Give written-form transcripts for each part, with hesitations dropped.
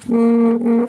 Mm-mm.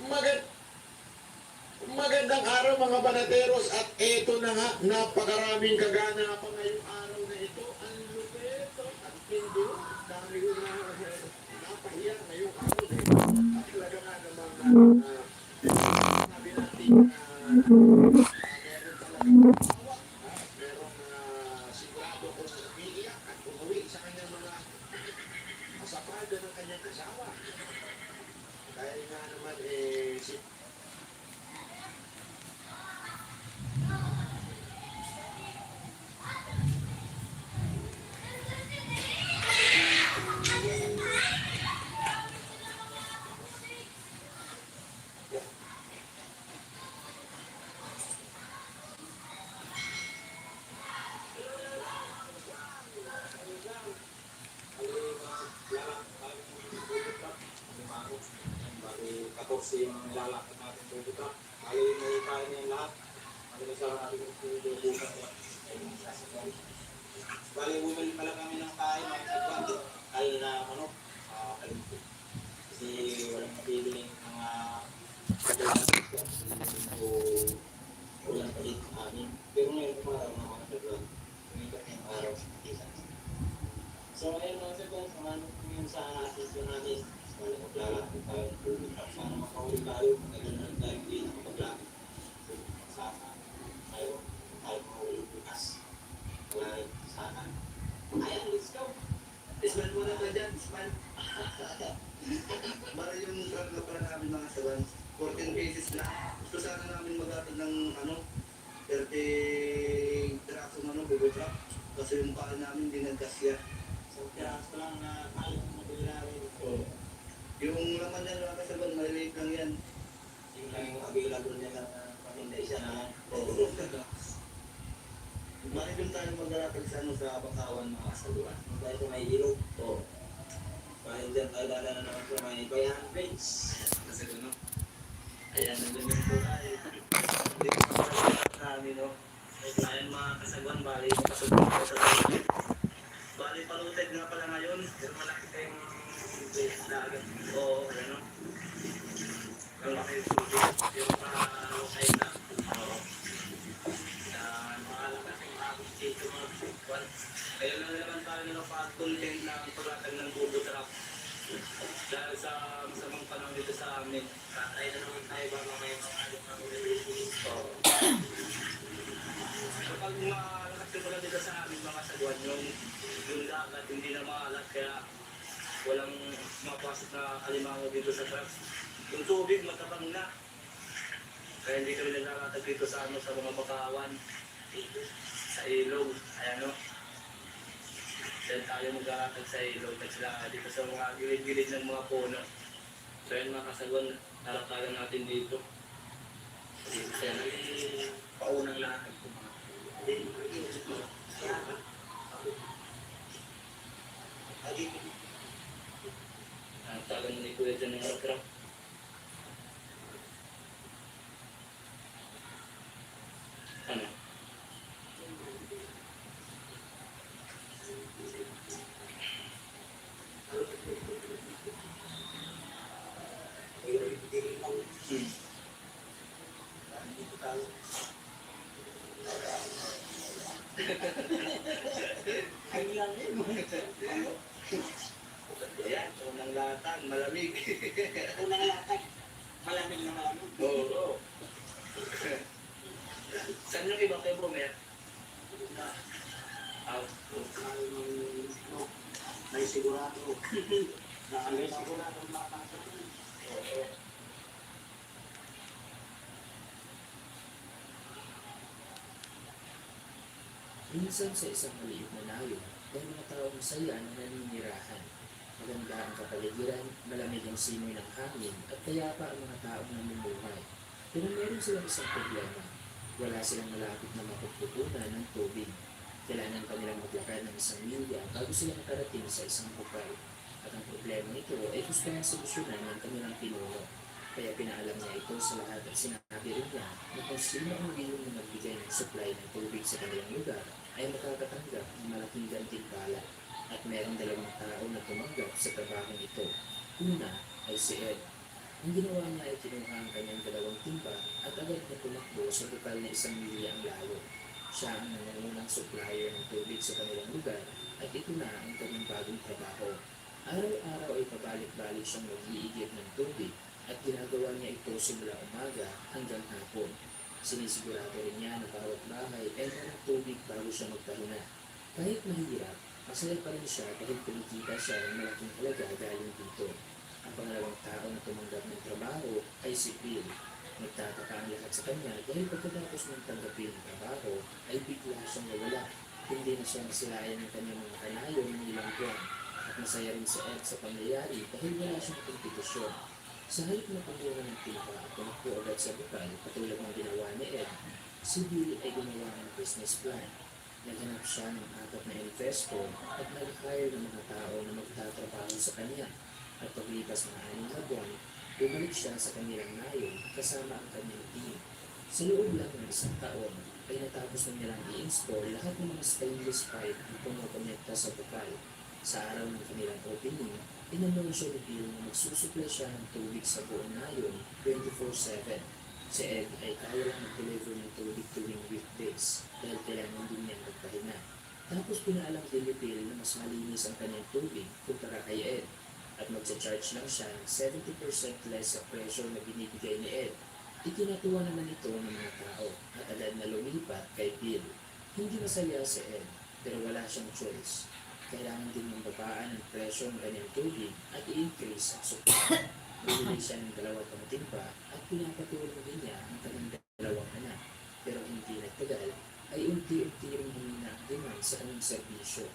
Magand magandang araw mga banateros at eto na nga, napakaraming kaganapan ngayong araw na ito. Ang lupit at hindi, dami ko na napahiya ngayong araw na ito. At talaga nga namang sabi natin meron talagang hawak, merong sigurado kung umiiyak at umuwi sa kanyang mga asapado ng kanyang asawa. Dahil nga naman si Bali, may kain na yung lahat. Bali, sa natin yung bukas na. Ayun, sasakyan. Bali, bumili pala kami ng kain, mga sagwan. Kain na manok. Kalimpo. Kasi walang mabibiling mga kabukas. So, walang palit sa amin. Pero ngayon, kumaraw na mga sagwan. Tumikat na yung araw sa katisan. So, ayun mga sagwan, samahan ko yun sa asisyon namin. Bali, maglalakad tayo ng tubig. Sana makahuli tayo. Naglalakad tayo dito maglakad. Sana tayo makahuli bukas. Wala rin sana. Ayan, let's go. Isman muna ka dyan, Isman. Para yung truck na para namin mga sawan, 14 cases na. Gusto sana namin maghatid ng 30 trucks yung Google truck. Kasi yung paan namin hindi nagkasya. So, kaya gusto lang na kain ng mabilarin. Yung laman niya mga kasaban, maliliit lang yan. Yung lang yung available niya lang paminday siya na. Mali doon tayo maghatid sa Bakawan mga kasaluan. Dahil sa may ilog. Dahil dyan tayo dadala naman sa may bayan base. Kasi ano, ayan, nandun yung po tayo. Hindi ko mapapalala namin, no? Ayan mga kasaguan, bali, pasubok ko sa tayo. Bali, paluted nga pala ngayon. Pero malaki kayong place na agad. Oo, ayan, no? Malaki yung tubig. Yung lokay na. Oo. Mahalakas yung agos dito mga kasaguan. Kaya lang naman tayo napag-content ng paglatag ng Google Trap. Dahil sa masamang panahon dito sa amin. Tatay na naman tayo ba may mga alit na release. Oo. Kapag malakas yung pala dito sa amin mga sagwan, yung dagat hindi na maalat kaya walang mapasok na alimango dito sa trucks. Yung tubig matabang na. Kaya hindi kami naglalatag dito sa sa mga bakawan, sa ilog, ayan o. Diyan tayo maglalatag sa ilog at sila dito sa mga gilid-gilid ng mga puno. So yan mga kasagwan, talatagan natin dito. Kaya Paunang lahat ng mga. tagan ni Kuya dyan ng mga truck. Ano? Ay lang yun. Ayan, unang latag, malamig. Unang lahat. Malamig na malamig. Oo. Saan yung ibang kayo, Bomer? May sigurado. May sigurado makakasok. Oo. Minsan sa isang maliit na nayo, may mga taong masaya na naninirahan. Maganda ang kapaligiran, malamig ang simoy ng hangin, at kaya pa ang mga taong namumuhay. Pero meron silang isang problema. Wala silang malapit na mapagpupunan ng tubig. Kailangan pa nilang maglakad ng 1 milya bago sila makarating sa isang bukal. At ang problema ito ay gusto niyang solusyonan ng kanilang pinuno. Kaya pinaalam niya ito sa lahat at sinabi rin niya na kung sino ang willing na magbigay ng supply ng tubig sa kanilang lugar ay makakatanggap ng malaking gantimpala. At merong 2 tao na tumanggap sa trabahong ito. Una ay si Ed. Ang ginawa niya ay kinuha ang kanyang 2 timba at agad na tumakbo sa bukal na 1 milya ang layo. Siya ang nangungunang supplier ng tubig sa kanilang lugar at ito na ang kanyang bagong trabaho. Araw-araw ay pabalik-balik siyang mag-iigib ng tubig at ginagawa niya ito simula umaga hanggang hapon. Sinisigurado rin niya na bawat bahay ay merong tubig bago siya magpahinga. Kahit mahirap, masaya pa rin siya dahil kumikita siya ng malaking halaga galing dito. Ang pangalawang tao na tumanggap ng trabaho ay si Phil. Nagtataka ang lahat sa kanya dahil pagkatapos ng tanggapin ng trabaho ay bigla siyang nawala. Hindi na siya masilayan ng kanyang mga kanayo ng ilang buwan. At masaya rin si Ed sa pangyayari dahil wala siyang kompetisyon. Sa halip na pagbuha ng timpa at tumakbo agad sa bukal katulad ng ginawa ni Ed, si Bill ay gumawa ng business plan. Naghanap siya ng 4 na investor at nag-hire ng mga tao na magtatrabaho sa kanya. At paglipas ng 6 na buwan, Bumalik siya sa kanilang nayon kasama ang kanyang team. Sa loob lang ng isang taon, ay natapos na nilang i-install lahat ng mga stainless pipe na pumukonekta sa bukal. Sa araw ng kanilang opening, inanunsyo ni Bill na magsusupply siya ng tubig sa buong nayon 24/7. Si Ed ay kaya lang mag-deliver ng tubig tuwing weekdays dahil kailangan din niya magpahinga. Tapos pinaalam din ni Bill na mas malinis ang kanyang tubig kumpara kay Ed at magsa-charge lang siya ng 70% less sa pressure na binibigay ni Ed. Ikinatuwa naman ito ng mga tao at agad na lumipat kay Bill. Hindi masaya si Ed pero wala siyang choice. Kailangan din mababaan ang presyo ng kanyang tubig at i-increase ang supply. Bumili siya ng 2 pang timba at pinapatulong din niya ang kanyang 2 anak. Pero hindi nagtagal ay unti-unti rin humina ang demand sa kanyang serbisyo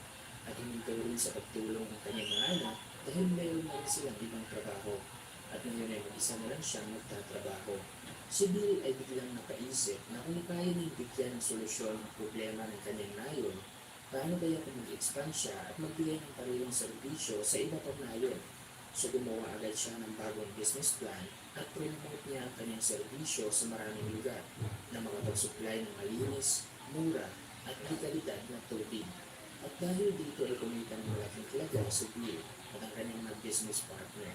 at huminto rin sa pagtulong ng kanyang mga anak dahil mayroon na rin silang ibang trabaho at ngayon ay mag-isa na lang siyang magtatrabaho. Si Bill ay biglang napaisip na kung kaya niyang bigyan ng solusyon ang problema ng kanyang nayon, paano kaya kung mag-expand siya at magbigay ng parehong serbisyo sa iba pang nayon? So gumawa agad siya ng bagong business plan at promote niya ang kanyang serbisyo sa maraming lugar na makapag-supply ng malinis, mura at may kalidad na tubig. At dahil dito ay kumita ng malaking halaga si Bill at ang kanyang mga business partner.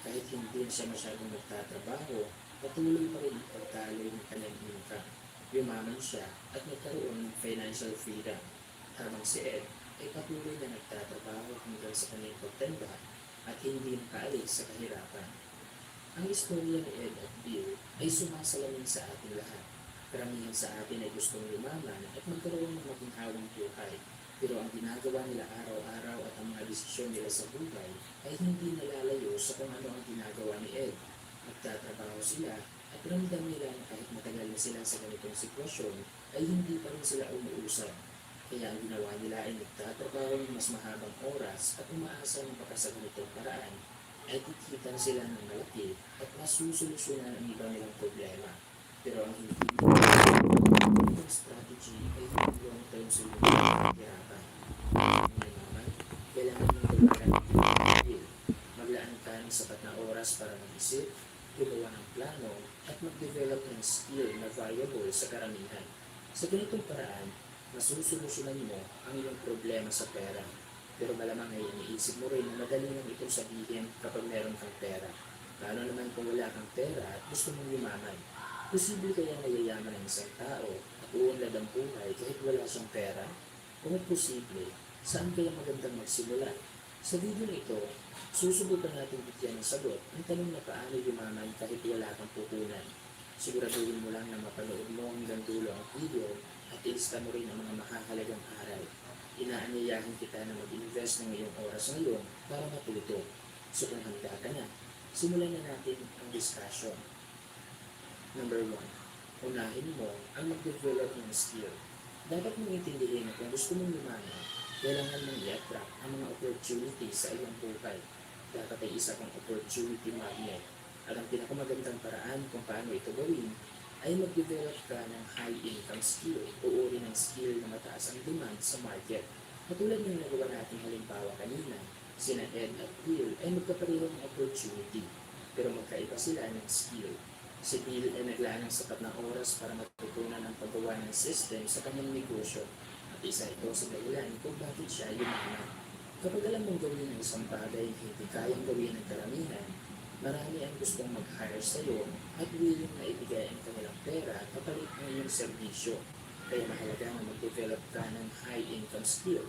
Kahit hindi na siya masyadong nagtatrabaho, patuloy pa rin ang pagtaloy ng kanyang income. Yumaman siya at nagkaroon ng financial freedom. Habang si Ed ay patuloy na nagtatrabaho hanggang sa kanyang pagtanda at hindi nakaalis sa kahirapan. Ang istorya ni Ed at Bill ay sumasalamin sa ating lahat. Karamihan sa atin ay gustong lumaman at magkaroon ng maginhawang buhay. Pero ang ginagawa nila araw-araw at ang mga desisyon nila sa buhay ay hindi nalalayo sa kung ano ang ginagawa ni Ed. Nagtatrabaho sila at ramdam nila na kahit matagal na sila sa ganitong sitwasyon ay hindi pa rin sila umuusad. Kaya ang ginawa nila ay nagtatrabaho ng mas mahabang oras at umaasa ng baka sa ganitong paraan ay kikita sila ng malaki at masusolusyonan ang iba nilang problema. Pero ang hindi itong strategy ay hindi long-term solution ng hirapan. Ngayon naman, kailangan ng tumaran ng pagpapil. Maglaan ka ng sapat na oras para mag-isip, gumawa ng plano, at mag-develop ng skill na valuable sa karamihan. Sa ganitong paraan, masusolusyonan mo ang iyong problema sa pera. Pero malamang ay iniisip mo rin na madali lang itong sabihin kapag meron kang pera. Paano naman kung wala kang pera at gusto mong yumaman? Posible kaya nayayaman ang isang tao at uunlad ang buhay kahit wala siyang pera? Kung posible, saan kaya magandang magsimula? Sa video ito, susubukan natin bigyan ng sagot ang tanong na paano yumaman kahit wala kang puhunan. Siguraduhin mo lang na mapanood mo hanggang dulo ang video at ilista mo rin ang mga makakalagang aral. Inaanyayahan kita na mag-invest ng iyong oras ngayon para matulito. So kung handa ka na, simulan na natin ang discussion. Number 1. Unahin mo ang mag-develop ng skill. Dapat mong intindihin na kung gusto mong lumayan, kailangan mong i-attract ang mga opportunities sa iyong buhay. Dapat ay isa kang opportunity magnet. At ang pinakamagandang paraan kung paano ito gawin ay mag-develop ka ng high-income skill o uri ng skill na mataas ang demand sa market. Katulad ng nagawa nating halimbawa kanina, sina Ed at Bill ay magkapareho ng opportunity, pero magkaiba sila ng skill. Si Bill ay naglaan ng sapat na oras para matutunan ang paggawa ng system sa kanyang negosyo at isa ito sa dahilan kung bakit siya yumaman. Kapag alam mong gawin ang isang bagay na hindi kayang gawin ng karamihan, marami ang gustong mag-hire sa iyo at willing na ibigay ang kanilang pera kapalit ng iyong serbisyo. Kaya mahalaga na mag-develop ka ng high-income skill.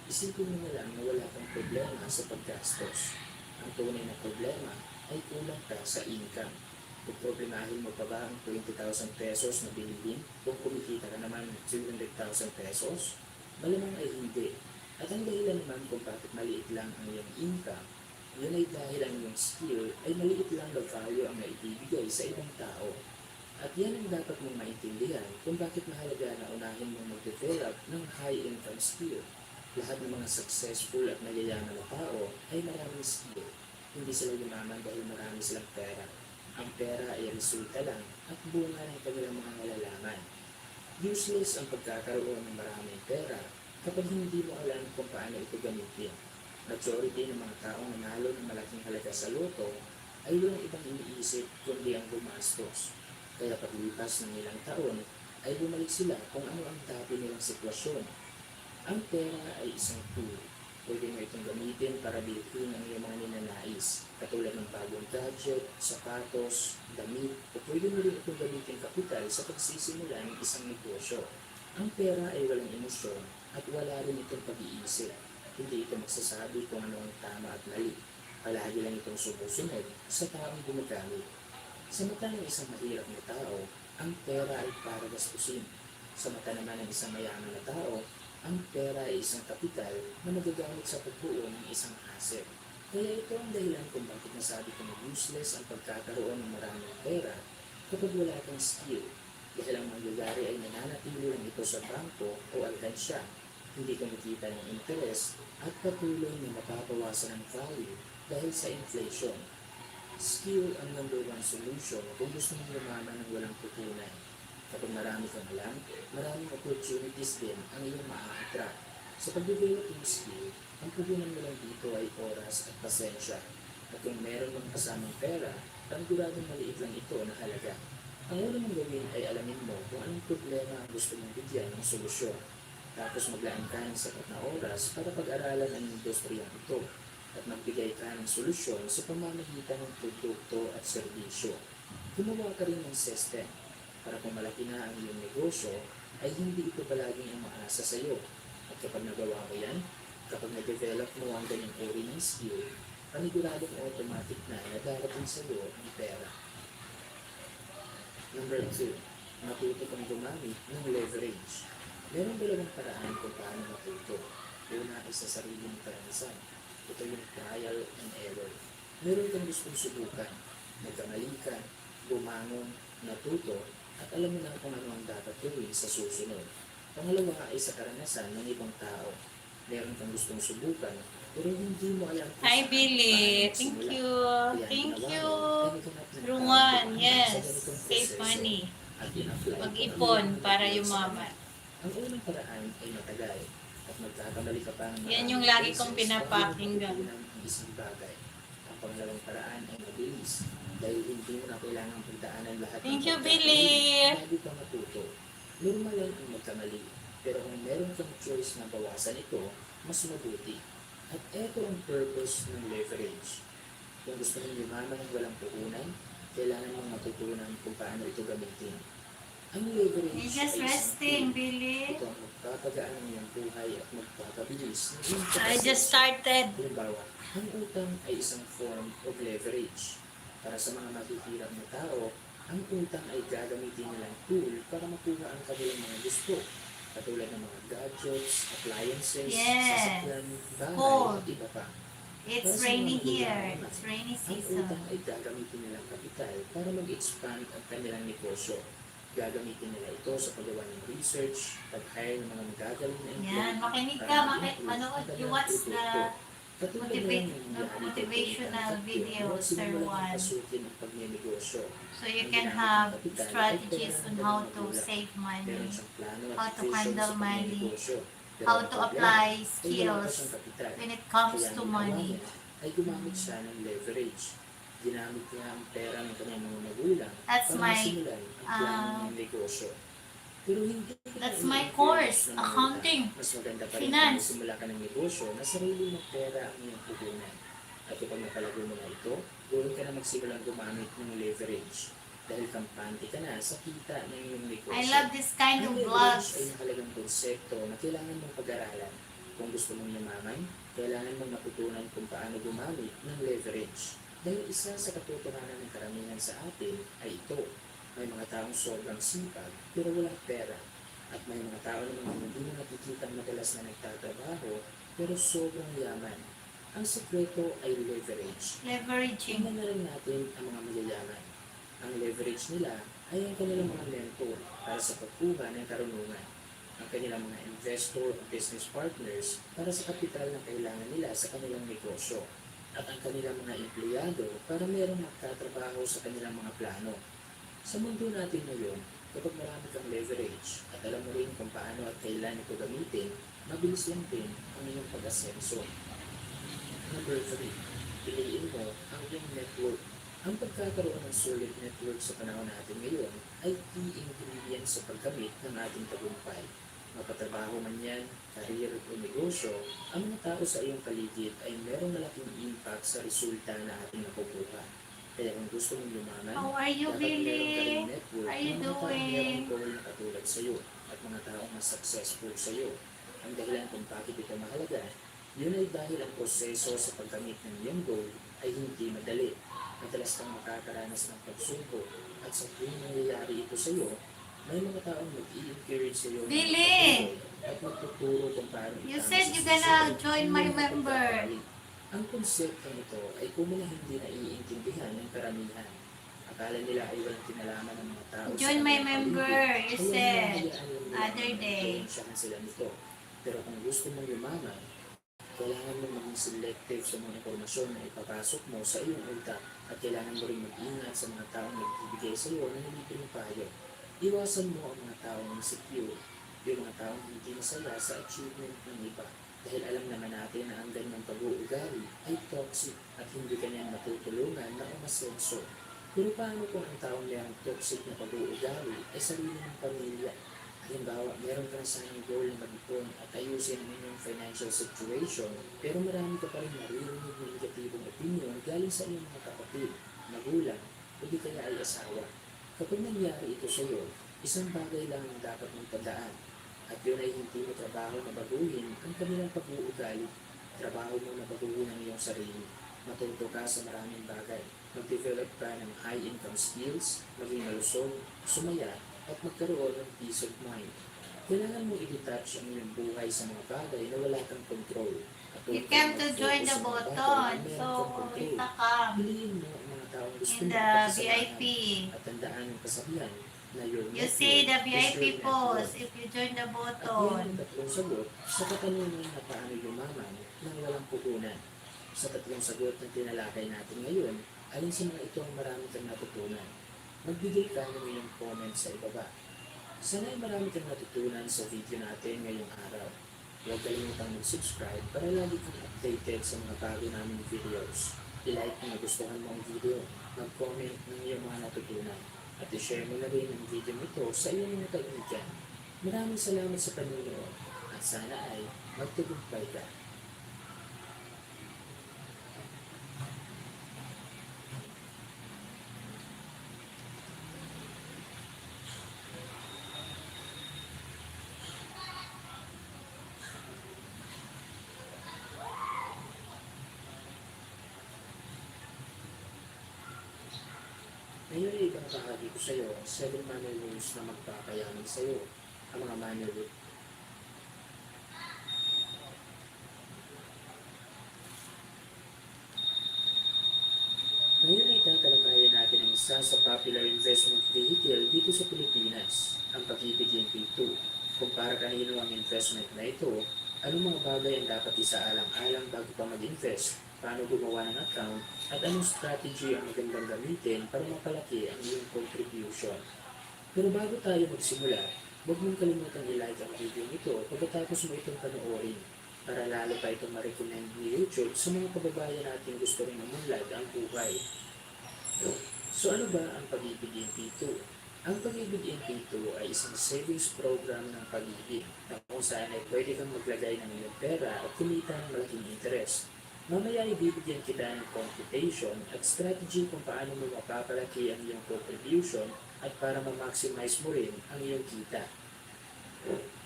Isipin mo na lang na wala kang problema sa paggastos. Ang tunay na problema ay kulang ka sa income. Kung problemahin mo pa ba ang 20,000 pesos na binilin kung kumikita ka naman ng 200,000 pesos? Malamang ay hindi. At ang dahilan naman kung bakit maliit lang ang iyong income, yun ay dahil ang iyong skill ay maliit lang na value ang naibibigay sa ibang tao. At yan ang dapat mong maintindihan kung bakit mahalaga na unahin mong mag-develop ng high-income skill. Lahat ng mga successful at nagyayaman na tao ay maraming skill. Hindi sila yumaman dahil marami silang pera. Ang pera ay resulta lang at bunga ng kanilang mga nalalaman. Useless ang pagkakaroon ng maraming pera kapag hindi mo alam kung paano ito gamitin. Majority ng mga taong nanalo ng malaking halaga sa loto ay walang ibang iniisip kundi ang gumastos. Kaya paglipas ng ilang taon, ay bumalik sila kung ano ang dati nilang sitwasyon. Ang pera ay isang tool. Pwede mo itong gamitin para bilhin ang iyong mga ninanais, katulad ng bagong gadget, sapatos, damit, o pwede mo rin itong gamitin kapital sa pagsisimula ng isang negosyo. Ang pera ay walang emosyon at wala rin itong pag-iisip. Hindi ito magsasabi kung ano ang tama at mali. Palagi lang itong sumusunod sa taong gumagamit. Sa mata ng isang mahirap na tao, ang pera ay para gastusin. Sa mata naman ng isang mayaman na tao, ang pera ay isang kapital na magagamit sa pagbuo ng isang asset. Kaya ito ang dahilan kung bakit nasabi ko na useless ang pagkakaroon ng maraming pera kapag wala kang skill. Dahil ang mangyayari ay nananatili lang ito sa bangko o alkansya, hindi kumikita ng interest at patuloy na mapapawasan ng value dahil sa inflation. Skill ang number one solution kung gusto mong lumaman ng walang pupunan. Kapag marami kang alam, maraming opportunities din ang iyong maa-attract. Sa pag-develop ng skill, ang pupunan mo lang dito ay oras at pasensya. At kung meron mong kasamang pera, paniguradong maliit lang ito na halaga. Ang una mong gawin ay alamin mo kung anong problema ang gusto mong bigyan ng solusyon. Tapos maglaan ka ng sapat na oras para pag-aralan ang industriyang ito at magbigay ka ng solusyon sa pamamagitan ng produkto at serbisyo. Gumawa ka rin ng system para kung malaki na ang iyong negosyo, ay hindi ito palaging ang maasa sa iyo. At kapag nagawa mo yan, kapag na-develop mo ang ganyang uri ng skill, paniguradong automatic na darating sa iyo ang pera. Number 2, matuto kang gumamit ng leverage. Merong dalawang paraan kung paano matuto. Una ay sa sarili mong karanasan. Ito yung trial and error. Meron kang gustong subukan, nagkamali ka, bumangon, natuto, at alam mo na kung ano ang dapat gawin sa susunod. Pangalawa ay sa karanasan ng ibang tao. Meron kang gustong subukan, pero hindi mo alam kung Hi, saan Billy. paano Thank magsimula. you. Kaya Thank ginawa you. mo, ay naghanap ng Ruan, paraan yes. sa ganitong Save proseso money. at in-apply Mag-ipon kung ano ang para nangyayari sa yumaman. kanya. Ang unang paraan ay matagal at magkakamali ka pa ng Yan maraming yung lagi beses kong bago mo pinapakinggan. matutunan ang isang bagay. Ang pangalawang paraan ay mabilis dahil hindi mo na kailangang pagdaanan lahat Thank ng you, pagkakamali Billy. bago ka matuto. Normal lang ang magkamali, pero kung meron kang choice na bawasan ito, mas mabuti. At eto ang purpose ng leverage. Kung gusto mong yumaman ng walang puhunan, kailangan mong matutunan kung paano ito gamitin. Ang leverage You're just ay isang resting, tool. Billy. Ito ang magpapagaan ng iyong buhay at magpapabilis ng iyong I pagkasensya. just started. Halimbawa, ang utang ay isang form of leverage. Para sa mga mahihirap na tao, ang utang ay gagamitin nilang tool para makuha ang kanilang mga gusto. Katulad ng mga gadgets, appliances, Yes. sasakyan, bahay, Cold. at iba pa. It's rainy here. It's rainy Ang season. utang ay gagamitin nilang kapital para mag-expand ang kanilang negosyo. Gagamitin nila ito sa paggawa ng research, pag-hire ng mga magagaling na Yan, makinig ka, manood. You watch the motivational video, Sir Juan. So you can have strategies on how to save money, how to handle money, how to apply skills when it comes to money. Ay gumamit siya ng leverage. Ginamit niya ang pera ng kanyang mga magulang That's para my, masimulan ang plano ng negosyo. Pero hindi That's my course, accounting, mas maganda pa rin finance. kung simula ka ng negosyo na sarili mong pera ang iyong puhunan. At kapag napalago mo na ito, doon ka na magsimulang gumamit ng leverage. Dahil kampante ka na sa kita ng iyong negosyo. I love this kind of Ang leverage ay vlogs. mahalagang konsepto na kailangan mong pag-aralan. Kung gusto mong yumaman, kailangan mong matutunan kung paano gumamit ng leverage. Dahil isa sa katotohanan ng karamihan sa atin ay ito. May mga taong sobrang sipag pero walang pera. At may mga tao naman hindi mo nakikita madalas na nagtatrabaho pero sobrang yaman. Ang sekreto ay leverage. Leveraging. Tingnan na rin natin ang mga mayayaman. Ang leverage nila ay ang kanilang mga mentor para sa pagkuha ng karunungan. Ang kanilang mga investor o business partners para sa kapital na kailangan nila sa kanilang negosyo. At ang kanilang mga empleyado para mayroong magtatrabaho sa kanilang mga plano. Sa mundo natin ngayon, kapag marami kang leverage at alam mo rin kung paano at kailan ito gamitin, mabilis lang din ang iyong pag-asenso. Number 3, piliin mo ang iyong network. Ang pagkakaroon ng solid network sa panahon natin ngayon ay key ingredient sa pagkamit ng ating tagumpay. Mapatrabaho man yan, karir o negosyo, ang mga tao sa iyong paligid ay merong malaking impact sa resulta na ating nakukuha. Kaya kung gusto mong lumaman, How are you, dapat meron ka ring Billy? network How you ng mga taong doing? merong goal na katulad sa iyo at mga taong mas successful sa iyo. Ang dahilan kung bakit ito mahalaga, yun ay dahil ang proseso sa pagkamit ng iyong goal ay hindi madali. Madalas kang makakaranas ng pagsubok at sa tuwing nangyayari ito sa iyo, may mga taong mag-i-encourage sa iyo na Billy! magpatuloy at magtuturo kung paano You itama said sa you're gonna susunod join ang my iyong member. pagkakamali. Ang konsepto nito ay kumula hindi naiintindihan ng karamihan. Akala nila ay walang kinalaman ng mga tao Join sa my kanilang member, paligid. you Kaya said, hinahayaan lang nila other na day. influensyahan sila nito. Pero kung gusto mong yumaman, kailangan mo maging selective sa mga impormasyon na ipapasok mo sa iyong utak at kailangan mo rin mag-ingat sa mga taong nagbibigay sa iyo ng hindi pinapayo. Iwasan mo ang mga taong insecure, yung mga taong hindi masaya sa achievement ng iba. Dahil alam naman natin na ang ganyang pag-uugali ay toxic at hindi kanyang matutulungan na umasenso. Pero paano kung ang taong mayroong toxic na pag-uugali ay sarili ng pamilya? Halimbawa, meron ka na sanang goal na mag-ipon at ayusin ang inyong financial situation, pero marami ka pa rin naririnig ng negatibong opinion galing sa iyong mga kapatid, magulang, o di kaya ay asawa. Kapag nangyari ito sa iyo, isang bagay lang ang dapat mong tandaan, at yun ay hindi mo trabaho na baguhin ang kanilang pag-uugali. Trabaho mo na baguhin ang iyong sarili. Matuto ka sa maraming bagay. Mag-develop ka ng high-income skills, maging malusog, sumaya, at magkaroon ng peace of mind. Kailangan mo i-detach ang iyong buhay sa mga bagay na wala kang control. At You huwag came kang to mag-focus join the sa mga bagay button. na meron So, kang control. kita come Piliin mo ang mga taong gusto in mo the pakisamahan VIP. at tandaan ang kasabihan na your You network see the is VIP your post network. if you join the At yan button. ang tatlong sagot sa katanungan na paano yumaman nang walang puhunan. Sa tatlong sagot na tinalakay natin ngayon, alin sa mga ito ang marami kang natutunan? Magbigay ka ng iyong comment sa ibaba. Sana ay marami kang natutunan sa video natin ngayong araw. Huwag kalimutang mag-subscribe para lagi kang updated sa mga bago naming videos. I-like kung nagustuhan mo ang video, mag-comment ng iyong mga natutunan, at i-share mo na rin ang video nito sa iyong mga kaibigan. Maraming salamat sa panonood at sana ay magtagumpay ka. Ngayon ay ibang bahagi ko sa iyo ang 7 money rules na magpapayaman sa iyo. Ang mga money rules. Ngayon ay tatalakayin natin ang isa sa popular investment vehicle dito sa Pilipinas, ang Pag-ibig MP2. Kung para kanino ang investment na ito, anong mga bagay ang dapat isaalang-alang bago pa mag-invest, paano gumawa ng account, at anong strategy ang magandang gamitin para mapalaki ang iyong contribution. Pero bago tayo magsimula, huwag mong kalimutang i-like ang video nito pagkatapos mo itong panoorin para lalo pa itong ma-recommend ni YouTube sa mga kababayan natin gusto rin umunlad ang buhay. So ano ba ang Pag-ibig MP2? Ang Pag-ibig MP2 ay isang savings program ng pag-ibig na kung saan ay pwede kang maglagay ng iyong pera at kumita ng malaking interest. Mamaya ibibigyan kita ng computation at strategy kung paano mo mapapalaki ang iyong contribution at para ma-maximize mo rin ang iyong kita.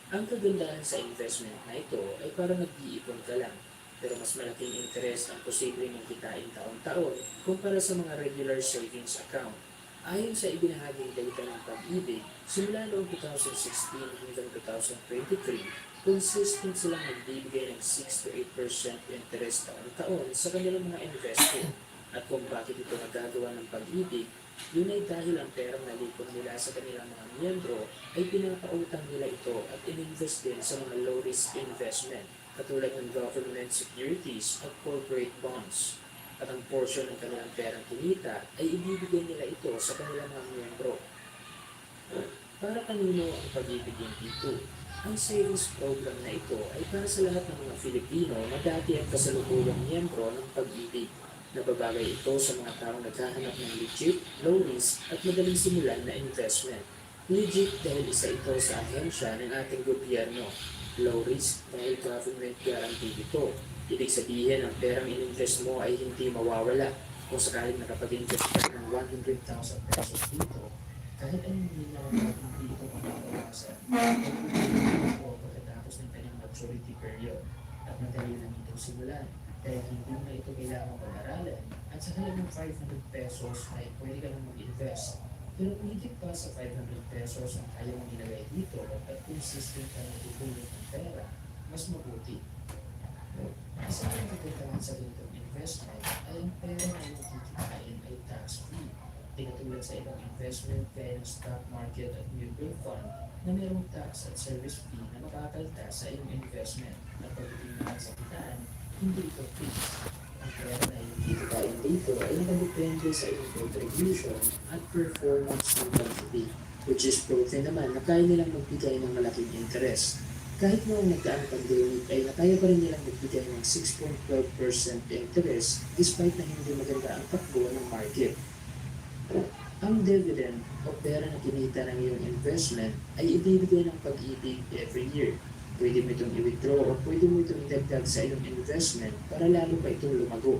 Ang kagandahan sa investment na ito ay para nag-iipon ka lang, pero mas malaking interest ang posible mong kitain taon-taon kumpara sa mga regular savings account. Ayon sa ibinahaging data ng Pag-ibig, simula noong 2016 hanggang 2023, consistent silang nagbibigay ng 6 to 8% interest taon-taon sa kanilang mga investor. At kung bakit ito nagagawa ng Pag-ibig, yun ay dahil ang perang nalipon nila sa kanilang mga miyembro ay pinapautang nila ito at ininvest din sa mga low-risk investment katulad ng government securities at corporate bonds. At ang portion ng kanilang perang kinita ay ibibigay nila ito sa kanilang mga miyembro. Para kanino ang Pag-ibig MP2? Ang savings program na ito ay para sa lahat ng mga Filipino na dati ang kasalukuyang miyembro ng Pag-ibig. Nababagay ito sa mga taong naghahanap ng legit, low risk at madaling simulan na investment. Legit dahil isa ito sa ahensya ng ating gobyerno. Low risk dahil government guarantee ito. Ibig sabihin ang perang ininvest mo ay hindi mawawala. Kung sakaling nakapag-invest ka ng 100,000 pesos dito, kahit anong nila hindi ito mababawasan. O pagkatapos ng kanyang maturity period at madali lang itong simulan dahil hindi na ito kailangan pag-aralan at sa halagang 500 pesos ay pwede ka nang mag-invest. Pero kung higit pa sa 500 pesos ang kaya mong ilagay dito at consistent ka na tutulog ng pera, mas mabuti. Isa ang kagandahan sa ganitong investment ay ang pera na iyong kikitain ay tax-free. Di katulad sa ibang investment gaya ng stock market at mutual fund na mayroong tax at service fee na makakalta sa iyong investment at pagdating naman sa kitaan, hindi ito fixed. Ang pera na iyong kikitain dito ay nakadepende sa iyong contribution at performance ng pag-ibig, which is proven naman na kaya nilang magbigay ng malaking interest. Kahit noong nagdaang pandemic ay nakaya pa rin nilang magbigay ng 6.12% interest despite na hindi maganda ang takbo ng market. Ang dividend o pera na kinita ng iyong investment ay ibibigay ng Pag-ibig every year. Pwede mo itong i-withdraw o pwede mo itong idagdag sa iyong investment para lalo pa itong lumago.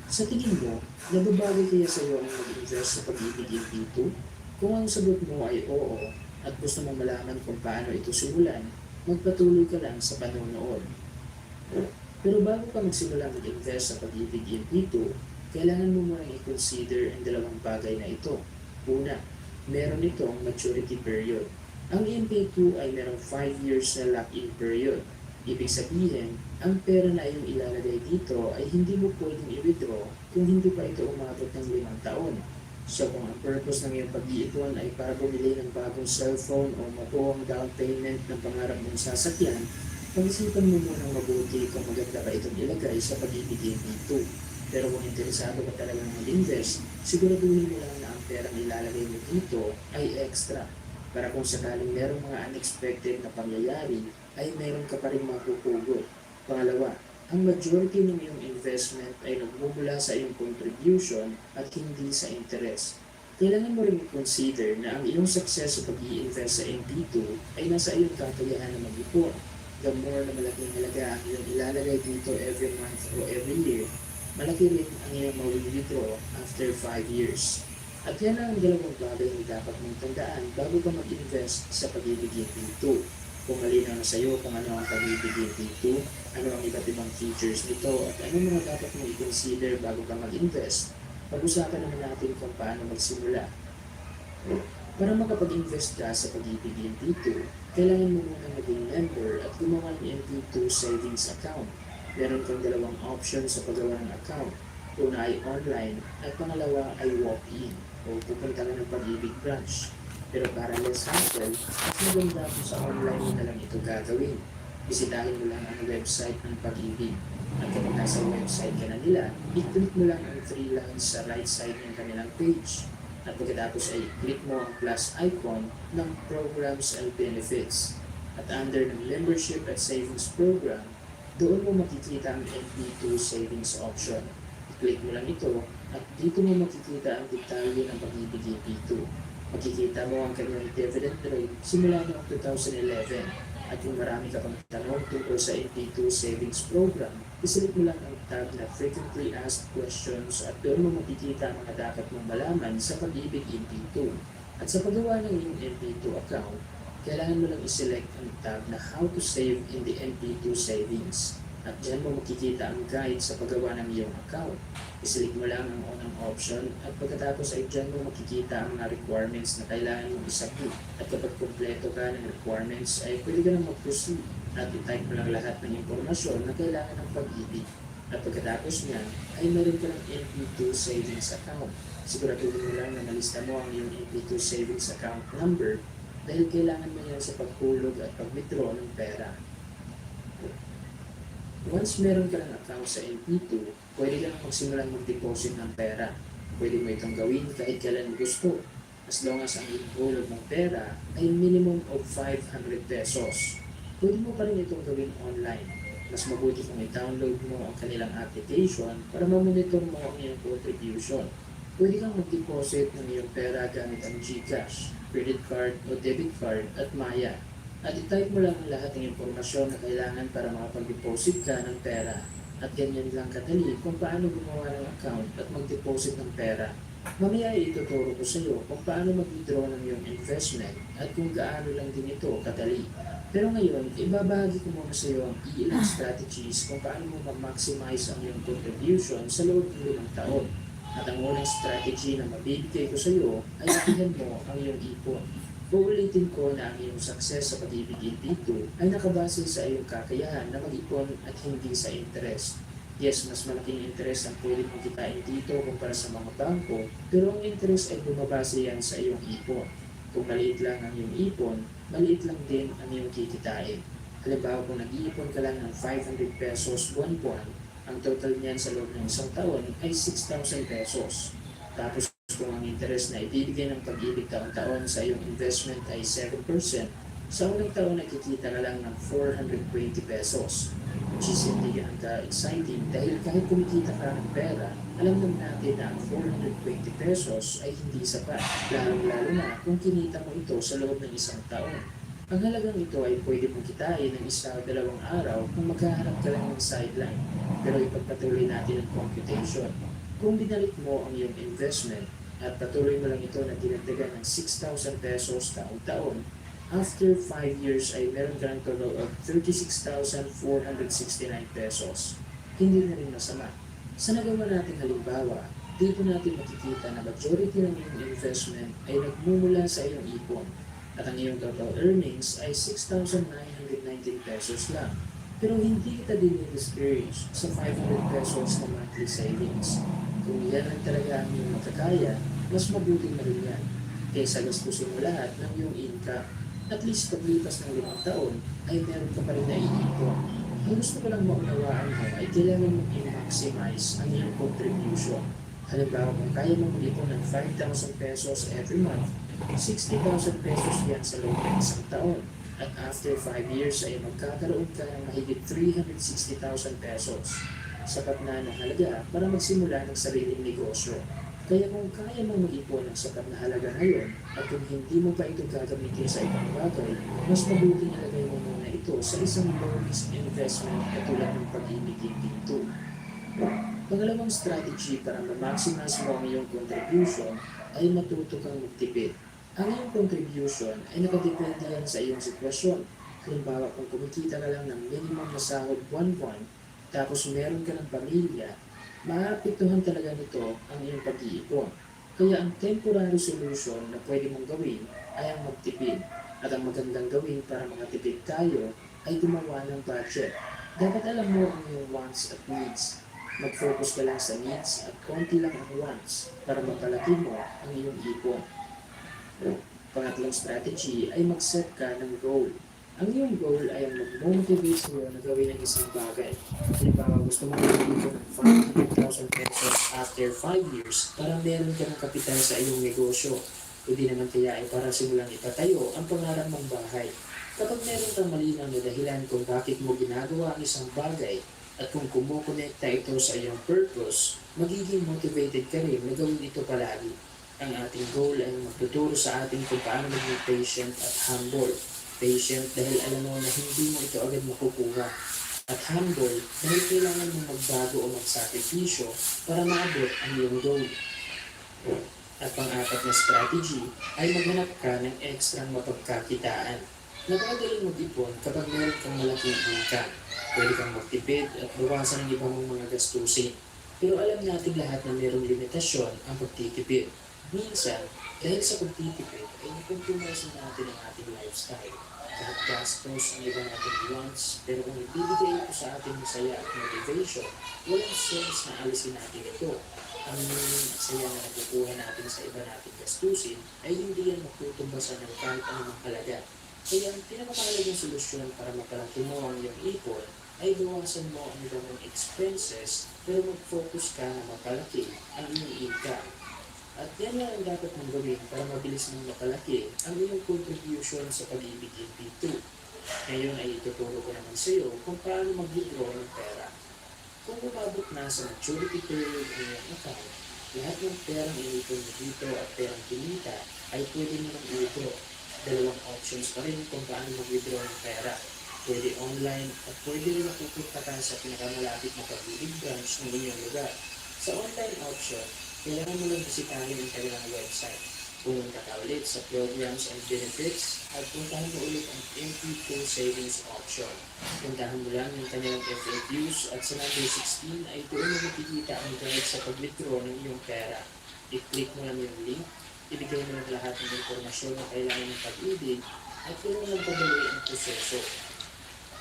Sa tingin mo, nababagay kaya sa iyo ang mag-invest sa Pag-ibig MP2? Kung ang sagot mo ay oo at gusto mong malaman kung paano ito simulan, magpatuloy ka lang sa panonood. Pero bago ka magsimula mag-invest sa Pag-ibig MP2, kailangan mo munang i-consider ang dalawang bagay na ito. Una, meron itong maturity period. Ang MP2 ay merong 5 years na lock-in period. Ibig sabihin, ang pera na iyong ilalagay dito ay hindi mo pwedeng i-withdraw kung hindi pa ito umabot ng 5 taon. So kung ang purpose ng iyong pag-iipon ay para bumili ng bagong cellphone o mabuong down payment ng pangarap mong sasakyan, pag-isipan mo munang mabuti kung maganda ba itong ilagay sa Pag-ibig MP2. Pero kung interesado ka talagang mag-invest, siguraduhin mo lang na ang perang ilalagay mo dito ay extra. Para kung sakaling merong mga unexpected na pangyayari, ay meron ka pa rin mapupugot. Pangalawa, ang majority ng iyong investment ay nagmumula sa iyong contribution at hindi sa interest. Kailangan mo rin i-consider na ang iyong success sa pag-i-invest sa MP2 ay nasa iyong kakayahan na mag-ipon. The more na malaking halaga ang iyong ilalagay dito every month o every year, malaki rin ang iyong mawithdraw after 5 years. At yan ang dalawang bagay na dapat mong tandaan bago ka mag-invest sa Pag-ibig MP2. Kung malinaw na sa iyo kung ano ang Pag-ibig MP2, ano ang iba't ibang features nito at ano mga dapat mong i-consider bago ka mag-invest, pag-usapan naman natin kung paano magsimula. Para makapag-invest ka sa Pag-ibig MP2, kailangan mo muna maging member at gumawa ng MP2 savings account. Meron kang dalawang options sa paggawa ng account. Una ay online at pangalawa ay walk-in o pupunta ka ng Pag-ibig branch. Pero para less hassle, mas maganda kung sa online mo na lang ito gagawin. Bisitahin mo lang ang website ng Pag-ibig. At kapag nasa website ka na nila, i-click mo lang ang 3 lines sa right side ng kanilang page. At pagkatapos ay click mo ang plus icon ng Programs and Benefits. At under ng Membership at Savings Program, doon mo makikita ang MP2 Savings option. I-click mo lang ito at dito mo makikita ang detalye ng Pag-ibig MP2. Makikita mo ang kanyang dividend rate simula noong 2011. At kung marami ka pang tanong tungkol sa MP2 Savings Program, isilip mo lang ang tab na Frequently Asked Questions at doon mo makikita ang mga dapat mong malaman sa Pag-ibig MP2. At sa paggawa ng iyong MP2 account, kailangan mo lang iselect ang tab na How to Save in the MP2 Savings. At dyan mo makikita ang guide sa paggawa ng iyong account. Iselect mo lang ang unang option at pagkatapos ay dyan mo makikita ang mga requirements na kailangan mong isubmit. At kapag kompleto ka ng requirements ay pwede ka nang mag-proceed at i-type mo lang lahat ng impormasyon na kailangan ng Pag-ibig. At pagkatapos niya ay meron ka ng MP2 Savings Account. Siguraduhin mo lang na nalista mo ang iyong MP2 Savings Account number dahil kailangan mo yan sa paghulog at pag-withdraw ng pera. Once meron ka ng account sa MP2, pwede ka nang magsimulang mag-deposit ng pera. Pwede mo itong gawin kahit kailan mo gusto. As long as ang hulog ng pera ay minimum of 500 pesos. Pwede mo pa rin itong gawin online. Mas mabuti kung i-download mo ang kanilang application para ma-monitor mo ang iyong contribution. Pwede kang mag-deposit ng iyong pera gamit ang GCash, credit card o debit card at Maya. At i-type mo lang ang lahat ng impormasyon na kailangan para makapag-deposit ka ng pera. At ganyan lang kadali kung paano gumawa ng account at mag-deposit ng pera. Mamaya ay ituturo ko sa iyo kung paano mag-withdraw ng iyong investment at kung gaano lang din ito kadali. Pero ngayon, ibabahagi ko muna sa iyo ang ilang strategies kung paano mo ma-maximize ang iyong contribution sa loob ng 5 taon. At ang unang strategy na mabibigay ko sa iyo ay itihan mo ang iyong ipon. Uulitin ko na ang iyong success sa pag-ibig dito ay nakabase sa iyong kakayahan na mag-ipon at hindi sa interest. Yes, mas malaking interest ang pwede mong kitain dito kumpara sa mga bangko, pero ang interest ay bumabase yan sa iyong ipon. Kung maliit lang ang iyong ipon, maliit lang din ang iyong kikitain. Halimbawa kung nag-iipon ka lang ng 500 pesos buwan-buwan, ang total niyan sa loob ng 1 taon ay 6,000 pesos. Tapos kung ang interest na ibibigay ng pag-ibig taon-taon sa iyong investment ay 7%, sa unang taon ay kikita ka lang ng 420 pesos. Which is hindi yan ka-exciting dahil kahit kumikita ka ng pera, alam naman natin na ang 420 pesos ay hindi sapat, lalo na kung kinita mo ito sa loob ng 1 taon. Ang halagang ito ay pwede mong kitain ng 1 o 2 araw kung maghahanap ka lang ng sideline. Pero ipagpatuloy natin ang computation. Kung binalik mo ang iyong investment at patuloy mo lang ito na dinagdagan ng 6,000 pesos taon-taon, after 5 years ay meron ka ng total of 36,469 pesos. Hindi na rin masama. Sa nagawa nating halimbawa, dito natin makikita na majority ng iyong investment ay nagmumula sa iyong ipon at ang iyong total earnings ay 6,919 pesos lang. Pero hindi kita din-discourage sa 500 pesos na monthly savings. Kung yan ang talaga ang iyong makakaya, mas mabuti na rin yan kaysa gastusin mo lahat ng iyong income. At least paglipas ng 5 taon ay meron ka pa rin naiipon. Ang gusto ko lang maunawaan mo ay kailangan mong i-maximize ang iyong contribution. Halimbawa kung kaya mong mag-ipon ng 5,000 pesos every month, 60,000 pesos yan sa loob ng 1 taon. At after 5 years ay magkakaroon ka ng mahigit 360,000 pesos. Sapat na ng halaga para magsimula ng sariling negosyo. Kaya kung kaya mong mag-ipon ng sapat na halaga ngayon at kung hindi mo pa ito gagamitin sa ibang bagay, mas mabuting ilagay mo muna ito sa isang low-risk investment katulad ng pag-ibig dito. Pangalawang strategy para ma-maximize mo ang iyong contribution ay matuto kang magtipid. Ang iyong contribution ay nakadepende yan sa iyong sitwasyon. Halimbawa kung kumikita ka lang ng minimum na sahod buwan-buwan, tapos meron ka ng pamilya, maapektuhan talaga nito ang iyong pag-iipon. Kaya ang temporary solution na pwede mong gawin ay ang magtipid. At ang magandang gawin para makatipid tayo ay gumawa ng budget. Dapat alam mo ang iyong wants at needs. Mag-focus ka lang sa needs at konti lang ang wants para mapalaki mo ang iyong ipon. Pangatlong strategy ay mag-set ka ng goal. Ang iyong goal ay ang mag-motivate sa'yo na gawin ang isang bagay. Halimbawa, gusto mo mag-ipon ng 500,000 pesos after 5 years para meron ka ng kapital sa iyong negosyo. Pwede naman kaya ay para simulang ipatayo ang pangarap mong bahay. Kapag meron kang malinaw na dahilan kung bakit mo ginagawa ang isang bagay at kung kumukonekta ito sa iyong purpose, magiging motivated ka rin na gawin ito palagi. Ang ating goal ay magtuturo sa atin kung paano maging patient at humble. Patient dahil alam mo na hindi mo ito agad makukuha. At humble dahil kailangan mong magbago o magsakripisyo para maabot ang iyong goal. At pang-apat na strategy ay maghanap ka ng ekstrang mapagkakitaan. Napakadaling mag-ipon kapag meron kang malaking income. Pwede kang magtipid at bawasan ang ibang mga gastusin. Pero alam natin lahat na mayroong limitasyon ang pagtitipid. Minsan, dahil sa pagtitipid ay nakompromise natin ang ating lifestyle. Kahit gastos ang iba nating wants, pero kung ibibigay ito sa ating masaya at motivation, walang sense na alisin natin ito. Ang saya na nakukuha natin sa iba nating gastusin ay hindi yan magtutumbasan ng kahit anumang halaga. Kaya ang pinakamahalagang solusyon para mapalaki mo ang iyong ipon ay bawasan mo ang ibang expenses pero mag-focus ka na mapalaki ang iyong income. At yan lang ang dapat mong gawin para mabilis mong mapalaki ang iyong contribution sa pag-ibig MP2. Ngayon ay ituturo ko naman sa iyo kung paano mag-withdraw ng pera. Kung umabot na sa maturity period ng iyong account, lahat ng perang inipon mo dito at perang kinita ay pwede mo nang i-withdraw. Dalawang options pa rin kung paano mag-withdraw ng pera. Pwede online at pwede rin mapupunta ka sa pinakamalapit na pag-ibig branch ng inyong lugar. Sa online option, kailangan mo lang bisitahin ang kanilang website. Pumunta ka ulit sa Programs and Benefits at puntahan mo ulit ang MP2 Savings option. Puntahan mo lang yung kanilang FAQs at sa number 16 ay doon mo makikita ang guide sa pag-withdraw ng iyong pera. I-click mo lang yung link, ibigay mo lang lahat ng impormasyon na kailangan ng pag-ibig at doon mo lang padali ang proseso.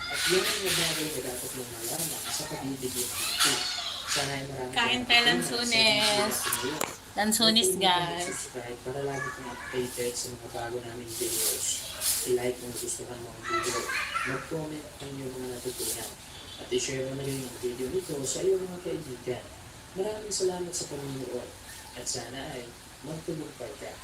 At yan ang bagay na dapat mong malaman sa pag-ibig MP2. Sana ay maraming Kain tayo lansunes. Lansunis, guys. Subscribe para lagi kong updated sa mga bago naming videos. I-like kung gustuhan mo ang video. Mag-comment ang iyong mga natutunan. At i-share mo na rin ang video nito sa iyong mga kaibigan. Maraming salamat sa panonood. At sana ay magtulungpad ka.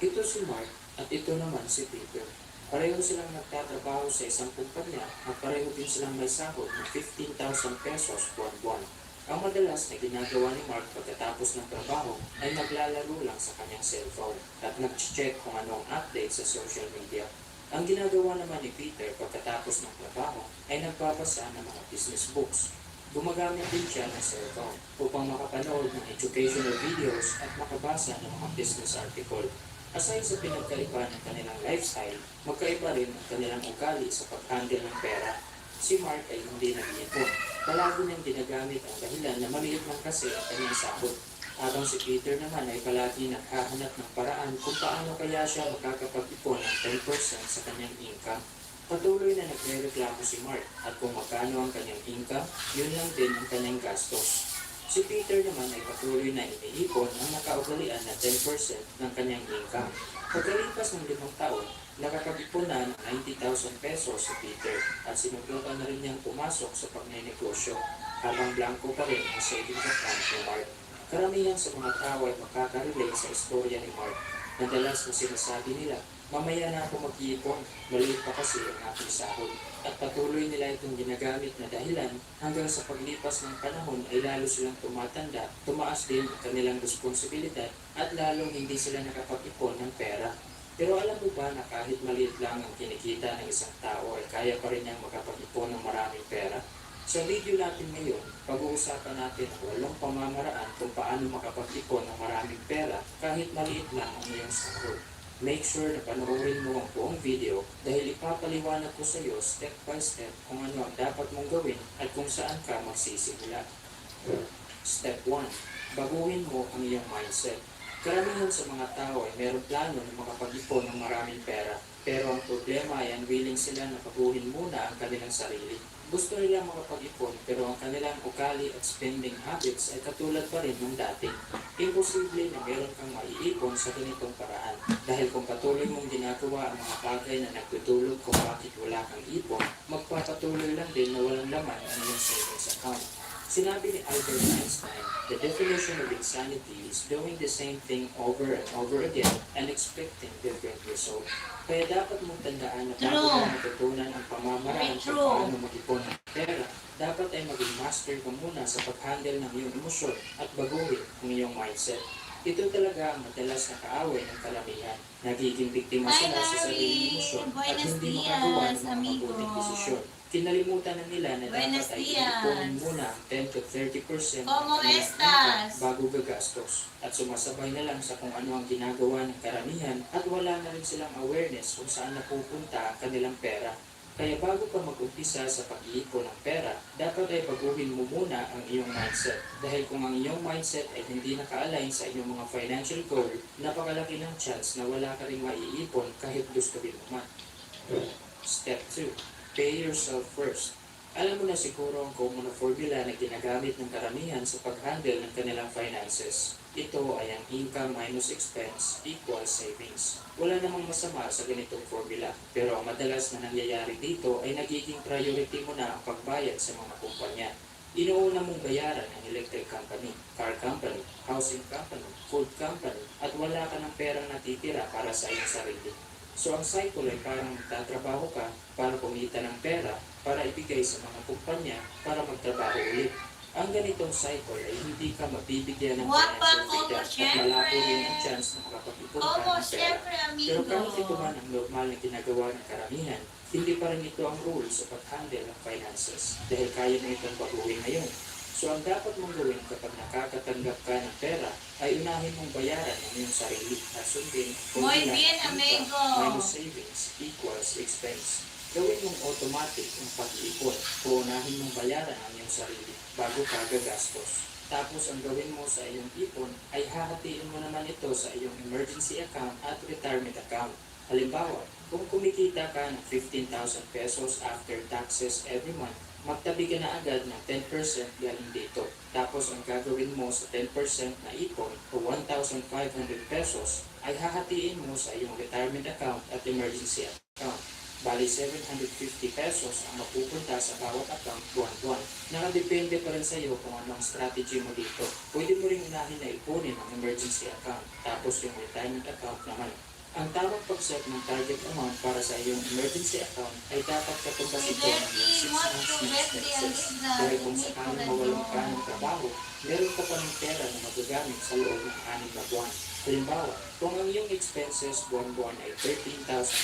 Ito si Mark at ito naman si Peter. Pareho silang nagtatrabaho sa isang kumpanya at pareho din silang may sahod na 15,000 pesos buwan-buwan. Ang madalas na ginagawa ni Mark pagkatapos ng trabaho ay maglalaro lang sa kanyang cellphone at nag-check kung anong update sa social media. Ang ginagawa naman ni Peter pagkatapos ng trabaho ay nagbabasa ng mga business books. Gumagamit din siya ng cellphone upang makapanood ng educational videos at makabasa ng mga business article. Aside sa pinagkaiba ng kanilang lifestyle, magkaiba rin ang kanilang ugali sa pag-handle ng pera. Si Mark ay hindi nag-iipon. Palagi niyang ginagamit ang dahilan na maliit lang kasi ang kanyang sahod. Habang si Peter naman ay palagi naghahanap ng paraan kung paano kaya siya makakapag-ipon ng 10% sa kanyang income. Patuloy na nagre-reklamo si Mark at kung magkano ang kanyang income, yun lang din ang kanyang gastos. Si Peter naman ay patuloy na iniipon ang nakaugalian na 10% ng kanyang income. Pagkalipas ng 5 taon, nakakapipon na ng 90,000 pesos si Peter at sinubukan na rin niyang pumasok sa pagnenegosyo habang blanco pa rin ang savings account ni Mark. Karamihan sa mga tao ay makaka-relate sa istorya ni Mark. Madalas na sinasabi nila, mamaya na ako mag-iipon, maliit pa kasi ang aking sahod. At patuloy nila itong ginagamit na dahilan hanggang sa paglipas ng panahon ay lalo silang tumatanda, tumaas din ang kanilang responsibilidad at lalong hindi sila nakapag-ipon ng pera. Pero alam mo ba na kahit maliit lang ang kinikita ng isang tao ay kaya pa rin niyang makapag-ipon ng maraming pera? Sa video natin ngayon, pag-uusapan natin ang 8 pamamaraan kung paano makapag-ipon ng maraming pera kahit maliit lang ang iyong sahod. Make sure na panoorin mo ang buong video dahil ipapaliwanag ko sa iyo step by step kung ano ang dapat mong gawin at kung saan ka magsisimula. Step 1. Baguhin mo ang iyong mindset. Karamihan sa mga tao ay mayroong plano na makapag-ipon ng maraming pera. Pero ang problema ay unwilling sila na baguhin muna ang kanilang sarili. Gusto nila makapag-ipon pero ang kanilang ugali at spending habits ay katulad pa rin ng dati. Imposible na meron kang maiipon sa ganitong paraan dahil kung patuloy mong ginagawa ang mga bagay na nagtutulog kung bakit wala kang ipon, magpapatuloy lang din na walang laman ang iyong savings account. Sinabi ni Albert Einstein, the definition of insanity is doing the same thing over and over again and expecting different results. Kaya dapat mong tandaan na bago mo matutunan ang pamamaraan kung paano mag-ipon ng pera, dapat ay maging master ka muna sa pag-handle ng iyong emosyon at baguhin ang iyong mindset. Ito talaga ang madalas na kaaway ng karamihan. Nagiging biktima sila sa sariling emosyon at hindi makagawa ng mga mabuting desisyon. Kinalimutan na nila na dapat ay iipunin muna ang 10 to 30% ng income bago gagastos. At sumasabay na lang sa kung ano ang ginagawa ng karamihan at wala na rin silang awareness kung saan napupunta ang kanilang pera. Kaya bago ka mag-umpisa sa pag-iipon ng pera, dapat ay baguhin mo muna ang iyong mindset. Dahil kung ang iyong mindset ay hindi naka-align sa iyong mga financial goal, napakalaki ng chance na wala ka rin maiipon kahit gusto rin mo man. Step 2. Pay yourself first. Alam mo na siguro ang common na formula na ginagamit ng karamihan sa pag-handle ng kanilang finances. Ito ay ang income minus expense equals savings. Wala namang masama sa ganitong formula, pero ang madalas na nangyayari dito ay nagiging priority mo na ang pagbayad sa mga kumpanya. Inuuna mong bayaran ang electric company, car company, housing company, food company, at wala ka ng perang natitira para sa iyong sarili. So ang cycle ay parang magtatrabaho ka para kumita ng pera para ibigay sa mga kumpanya para magtrabaho ulit. Ang ganitong cycle ay hindi ka mabibigyan ng Wapang financial freedom Omo, at malabo rin ang syempre. chance na makapag-ipon ka Omo, ng pera. syempre, Pero kahit ito amigo. man ang normal na ginagawa ng karamihan, hindi pa rin ito ang rule sa pag-handle ng finances dahil kaya mo itong baguhin ngayon. So ang dapat mong gawin kapag nakakatanggap ka ng pera ay unahin mong bayaran ang iyong sarili at sundin ang Muy formula bien, income amigo. minus savings equals expense. Gawin mong automatic ang pag-iipon o unahin mong bayaran ang iyong sarili bago ka gagastos. Tapos ang gawin mo sa iyong ipon ay hahatiin mo naman ito sa iyong emergency account at retirement account. Halimbawa, kung kumikita ka ng 15,000 pesos after taxes every month, magtabi ka na agad ng 10% galing dito. Tapos ang gagawin mo sa 10% na ipon o 1,500 pesos ay hahatiin mo sa iyong retirement account at emergency account. Bali 750 pesos ang mapupunta sa bawat account buwan-buwan. Nakadepende pa rin sa iyo kung anong strategy mo dito. Pwede mo rin unahin na ipunin ang emergency account, tapos yung retirement account naman. Ang tamang pag-set ng target amount para sa iyong emergency account ay dapat katumbas ito ng Roberti, 6 what months Roberti, expenses. Alisa, Dahil kung hindi ko sakaling na mawalan ka yun. ng trabaho, meron ka pa ng pera na magagamit sa loob ng 6 na buwan. Halimbawa, kung ang iyong expenses buwan-buwan ay 13,500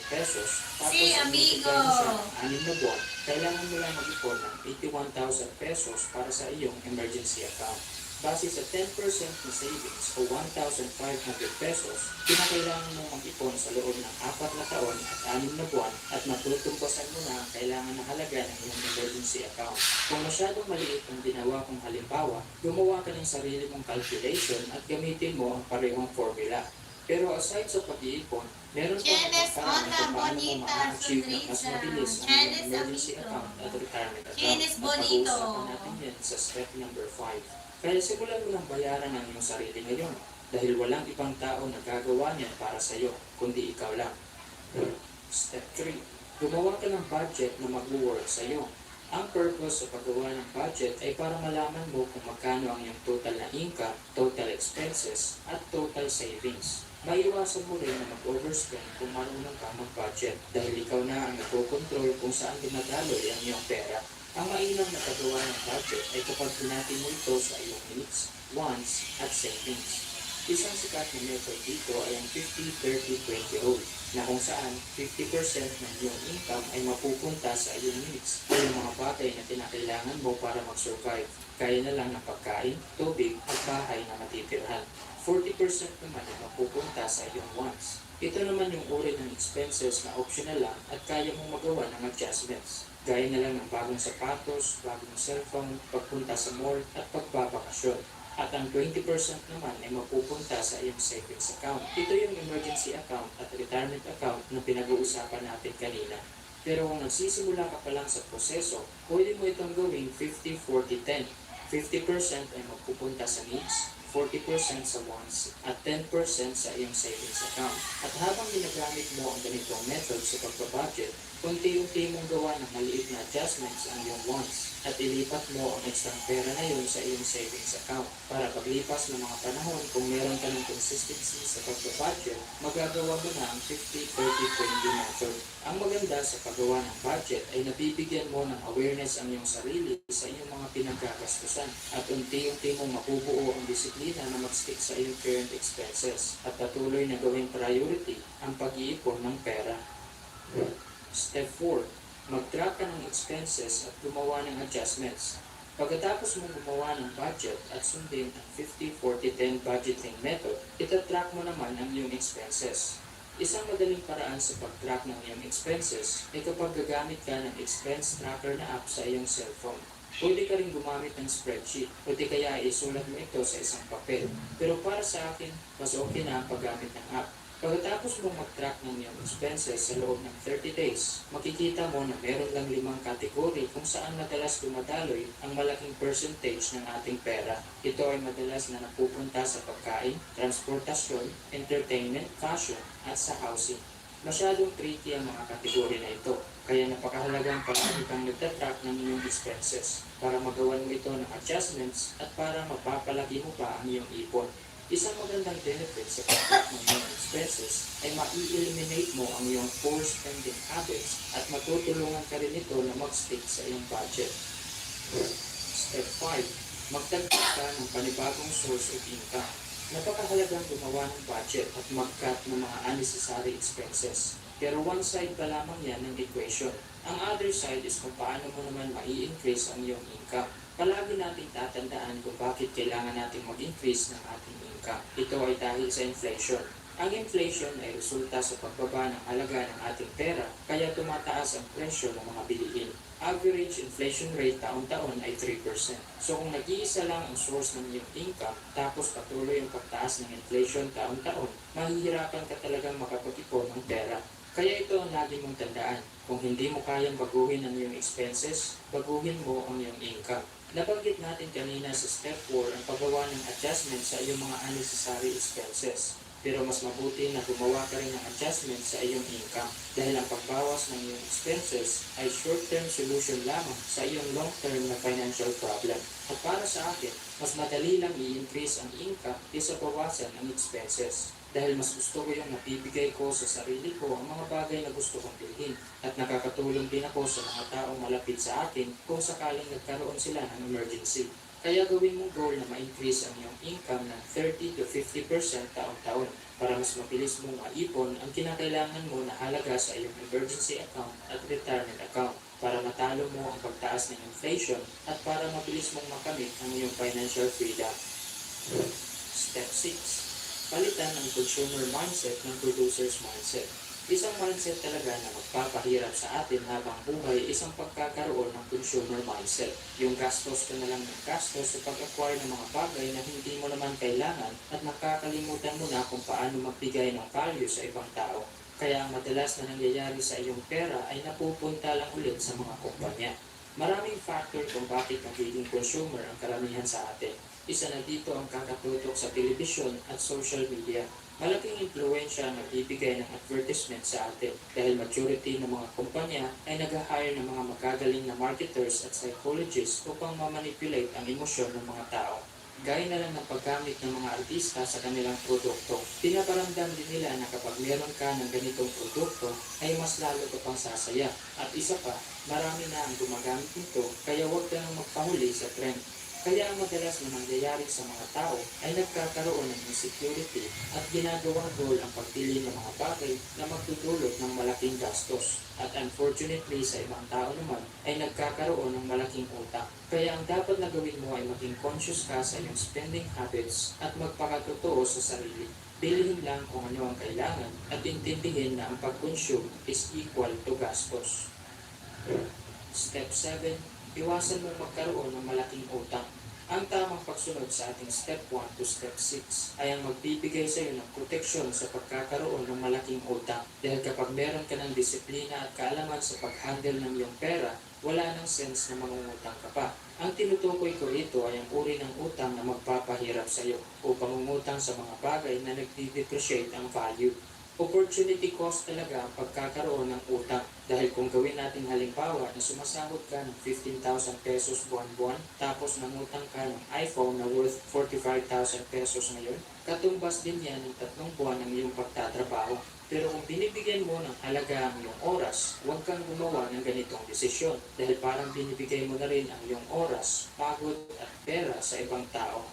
pesos, tapos Si ang amigo. mo siya ng 6 na buwan, kailangan mo lang mag-ipon ng 81,000 pesos para sa iyong emergency account. Base sa 10% na savings o 1,500 pesos, kinakailangan mo mag-ipon sa loob ng 4 na taon at 6 na buwan at matutumbasan mo na ang kailangan na halaga ng iyong emergency account. Kung masyadong maliit ang ginawa kong halimbawa, gumawa ka ng sarili mong calculation at gamitin mo ang parehong formula. Pero aside sa pag-iipon, meron pa Chenes, mga paraan hola, kung paano mo bonita, ma-achieve na mas sonrisa. mabilis ang iyong Chenes, emergency amigo. account at retirement account. Chenes, At bonito. pag-uusapan natin yan sa step number 5. Kaya simulan mo ng bayaran ang iyong sarili ngayon dahil walang ibang tao na gagawa niyan para sa iyo, kundi ikaw lang. Step 3. Gumawa ka ng budget na mag-work sa iyo. Ang purpose sa paggawa ng budget ay para malaman mo kung magkano ang iyong total na income, total expenses, at total savings. Maiwasan mo rin na mag-overspend kung marunong ka mag-budget dahil ikaw na ang nagkocontrol kung saan dumadaloy ang iyong pera. Ang mainam na paggawa ng budget ay kapag pinatin mo ito sa iyong needs, wants, at savings. Isang sikat na method dito ay ang 50-30-20 rule na kung saan 50% ng iyong income ay mapupunta sa iyong needs o yung mga bagay na kinakailangan mo para mag-survive. Kaya na lang ng pagkain, tubig, at bahay na matitirhan. 40% naman ay mapupunta sa iyong wants. Ito naman yung uri ng expenses na optional lang at kaya mong magawa ng adjustments. Gaya na lang ng bagong sapatos, bagong cellphone, pagpunta sa mall, at pagbabakasyon. At ang 20% naman ay mapupunta sa iyong savings account. Ito yung emergency account at retirement account na pinag-uusapan natin kanina. Pero kung nagsisimula ka pa lang sa proseso, pwede mo itong gawing 50-40-10. 50% ay mapupunta sa needs, 40% sa wants, at 10% sa iyong savings account. At habang ginagamit mo ang ganitong method sa pagbabudget, unti-unti mong gawa ng maliit na adjustments ang iyong wants at ilipat mo ang extra pera na yun sa iyong savings account. Para paglipas ng mga panahon, kung meron ka ng consistency sa pagbabudget, magagawa mo na ang 50-30-20 method. Ang maganda sa paggawa ng budget ay nabibigyan mo ng awareness ang iyong sarili sa iyong mga pinagkagastusan at unti-unti mong mapubuo ang disiplina na mag-stick sa iyong current expenses at patuloy na gawing priority ang pag-iipon ng pera. Step 4. Mag-track ka ng expenses at gumawa ng adjustments. Pagkatapos mong gumawa ng budget at sundin ang 50-40-10 budgeting method, itatrack mo naman ang iyong expenses. Isang madaling paraan sa pag-track ng iyong expenses ay kapag gagamit ka ng expense tracker na app sa iyong cellphone. Pwede ka rin gumamit ng spreadsheet o di kaya isulat mo ito sa isang papel. Pero para sa akin, mas okay na ang paggamit ng app. Pagkatapos mong mag-track ng iyong expenses sa loob ng 30 days, makikita mo na meron lang 5 kategory kung saan madalas dumadaloy ang malaking percentage ng ating pera. Ito ay madalas na napupunta sa pagkain, transportasyon, entertainment, fashion, at sa housing. Masyadong tricky ang mga kategory na ito, kaya napakahalagang palagi kang nagtatrack ng iyong expenses para magawan mo ito ng adjustments at para mapapalaki mo pa ang iyong ipon. Isang magandang benefit sa pag-track ng iyong expenses ay ma-eliminate mo ang iyong poor spending habits at matutulungan ka rin ito na mag-stick sa iyong budget. Step 5. Magdagdag ka ng panibagong source of income. Napakahalagang gumawa ng budget at mag-cut ng mga unnecessary expenses. Pero one side pa lamang yan ng equation. Ang other side is kung paano mo naman mai-increase ang iyong income. Palagi nating tatandaan kung bakit kailangan nating mag-increase ng ating income. Ito ay dahil sa inflation. Ang inflation ay resulta sa pagbaba ng halaga ng ating pera, kaya tumataas ang presyo ng mga bilihin. Average inflation rate taon-taon ay 3%. So kung nag-iisa lang ang source ng iyong income, tapos patuloy ang pagtaas ng inflation taon-taon, mahihirapan ka talagang makapag-ipon ng pera. Kaya ito ang lagi mong tandaan. Kung hindi mo kayang baguhin ang iyong expenses, baguhin mo ang iyong income. Nabanggit natin kanina sa step 4 ang paggawa ng adjustment sa iyong mga unnecessary expenses. Pero mas mabuti na gumawa ka rin ng adjustment sa iyong income dahil ang pagbawas ng iyong expenses ay short-term solution lamang sa iyong long-term na financial problem. At para sa akin, mas madali lang i-increase ang income kaysa bawasan ang expenses. Dahil mas gusto ko yung napibigay ko sa sarili ko ang mga bagay na gusto kong bilhin at nakakatulong din ako sa mga taong malapit sa akin kung sakaling nagkaroon sila ng emergency. Kaya gawin mong goal na ma-increase ang iyong income ng 30 to 50% taon-taon para mas mabilis mong maipon ang kinakailangan mo na halaga sa iyong emergency account at retirement account para matalo mo ang pagtaas ng inflation at para mabilis mong makamit ang iyong financial freedom. Step 6. Palitan ang consumer mindset ng producer's mindset. Isang mindset talaga na magpapahirap sa atin habang buhay isang pagkakaroon ng consumer mindset. Yung gastos ka na lang ng gastos sa pag-acquire ng mga bagay na hindi mo naman kailangan at nakakalimutan mo na kung paano magbigay ng value sa ibang tao. Kaya ang madalas na nangyayari sa iyong pera ay napupunta lang ulit sa mga kumpanya. Maraming factor kung bakit nagiging consumer ang karamihan sa atin. Isa na dito ang kakatutok sa telebisyon at social media. Malaking impluensya ang nagbibigay ng advertisement sa atin dahil majority ng mga kumpanya ay nag-hire ng mga magagaling na marketers at psychologists upang mamanipulate ang emosyon ng mga tao. Gaya na lang ng paggamit ng mga artista sa kanilang produkto. Pinaparamdam din nila na kapag meron ka ng ganitong produkto ay mas lalo ka pang sasaya. At isa pa, marami na ang gumagamit nito kaya huwag ka nang magpahuli sa trend. Kaya ang madalas na nangyayari sa mga tao ay nagkakaroon ng insecurity at ginagawang goal ang pagpili ng mga bagay na magdudulot ng malaking gastos. At unfortunately sa ibang tao naman ay nagkakaroon ng malaking utang. Kaya ang dapat na gawin mo ay maging conscious ka sa iyong spending habits at magpakatotoo sa sarili. Bilhin lang kung ano ang kailangan at intindihin na ang pag-consume is equal to gastos. Step 7. Iwasan mong magkaroon ng malaking utang. Ang tamang pagsunod sa ating step 1 to step 6 ay ang magbibigay sa iyo ng proteksyon sa pagkakaroon ng malaking utang. Dahil kapag meron ka ng disiplina at kaalaman sa pag-handle ng iyong pera, wala nang sense na mangungutang ka pa. Ang tinutukoy ko rito ay ang uri ng utang na magpapahirap sa iyo o pangungutang sa mga bagay na nagdi-depreciate ang value. Opportunity cost talaga ang pagkakaroon ng utang. Dahil kung gawin natin halimbawa na sumasahod ka ng 15,000 pesos buwan-buwan tapos nangutang ka ng iPhone na worth 45,000 pesos ngayon, katumbas din yan ng 3 buwan ng iyong pagtatrabaho. Pero kung binibigyan mo ng halaga ang iyong oras, huwag kang gumawa ng ganitong desisyon dahil parang binibigay mo na rin ang iyong oras, pagod at pera sa ibang tao.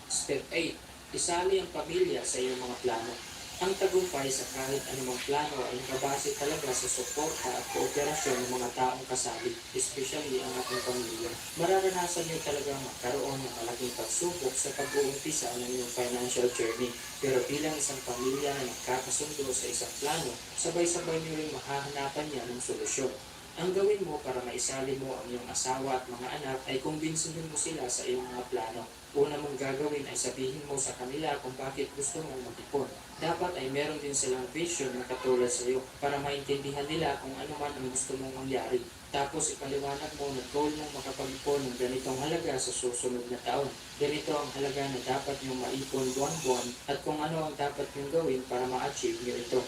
Step 8. Isali ang pamilya sa iyong mga plano. Ang tagumpay sa kahit anumang plano ay nakabase talaga sa suporta at kooperasyon ng mga taong kasali, especially ang ating pamilya. Mararanasan niyo talaga magkaroon ng malaking pagsubok sa pag-uumpisa ng iyong financial journey. Pero bilang isang pamilya na nagkakasundo sa isang plano, sabay-sabay niyo rin mahahanapan niya ng solusyon. Ang gawin mo para maisali mo ang iyong asawa at mga anak ay kumbinsihin mo sila sa iyong mga plano. Una mong gagawin ay sabihin mo sa kanila kung bakit gusto mong mag-ipon. Dapat ay meron din silang vision na katulad sa iyo para maintindihan nila kung ano man ang gusto mong mangyari. Tapos ipaliwanag mo na goal mong makapag-ipon ng ganitong halaga sa susunod na taon. Ganito ang halaga na dapat niyong maipon buwan-buwan at kung ano ang dapat niyong gawin para ma-achieve niyo ito.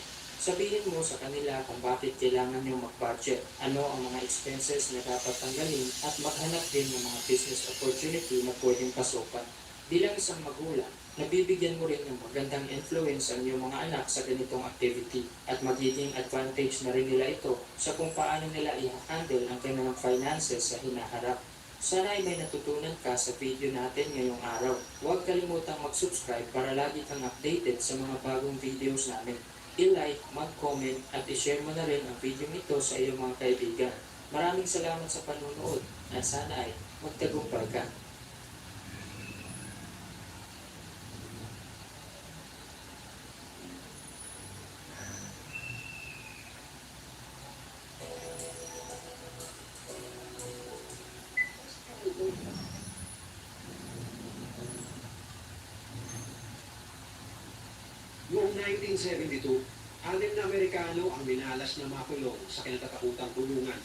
Sabihin mo sa kanila kung bakit kailangan niyong mag-budget, ano ang mga expenses na dapat tanggalin at maghanap din ng mga business opportunity na pwedeng pasukan. Bilang isang magulang, nabibigyan mo rin ng magandang influence ang iyong mga anak sa ganitong activity at magiging advantage na rin nila ito sa kung paano nila i-handle ang kanilang finances sa hinaharap. Sana ay may natutunan ka sa video natin ngayong araw. Huwag kalimutang mag-subscribe para lagi kang updated sa mga bagong videos namin. I-like, mag-comment at i-share mo na rin ang video nito sa iyong mga kaibigan. Maraming salamat sa panunood at sana ay magtagumpay ka. Noong 1972, 6 na Amerikano ang minalas na makulong sa kinatatakutang kulungan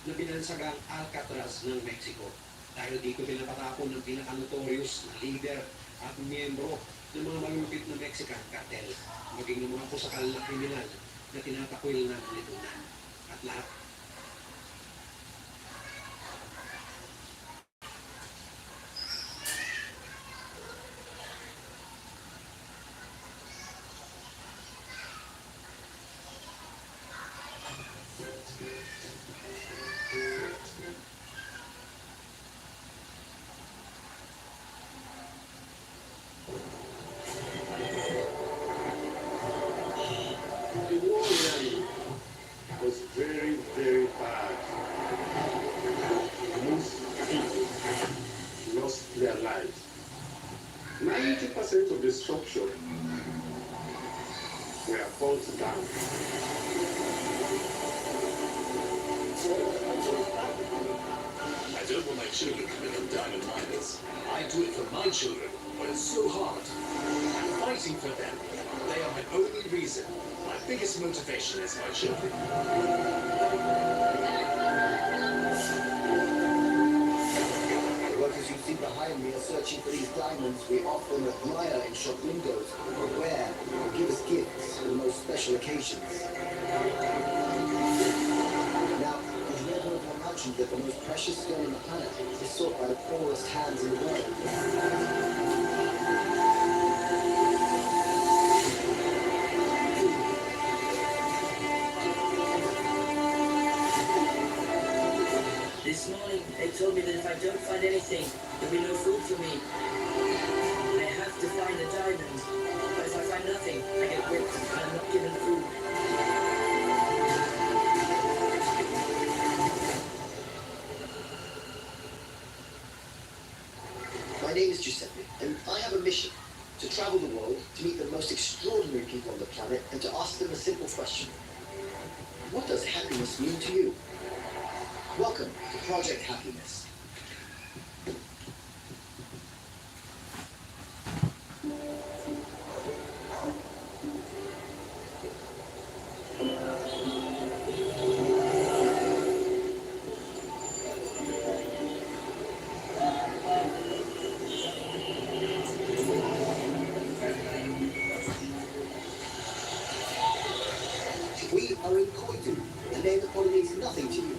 na binansagang Alcatraz ng Mexico. Dahil dito pinapatapon ng pinaka-notorious na leader at miyembro ng mga malulupit na Mexican cartel, maging ng mga kusakal na kriminal na tinatakwil ng lipunan. At lahat The war really was very, very bad. Most people lost their lives. 90% of the structure were burnt down. I don't want my children to become diamond miners. I do it for my children, but it's so hard. I'm fighting for them. They are my only reason. My biggest motivation is my children. The workers you see behind me are searching for these diamonds we often admire in shop windows, or wear, or give as gifts for the most special occasions. Now, did you ever imagine that the most precious stone on the planet is sought by the poorest hands in the world? This morning, they told me that if I don't find anything, there'll be no food for me. I have to find a diamond. But if I find nothing, I get whipped and I'm not given food. My name is Giuseppe, and I have a mission to travel the world to meet the most extraordinary people on the planet and to ask them a simple question. What does happiness mean to you? Welcome to Project Happiness. We are in Koidu, a name that probably means nothing to you.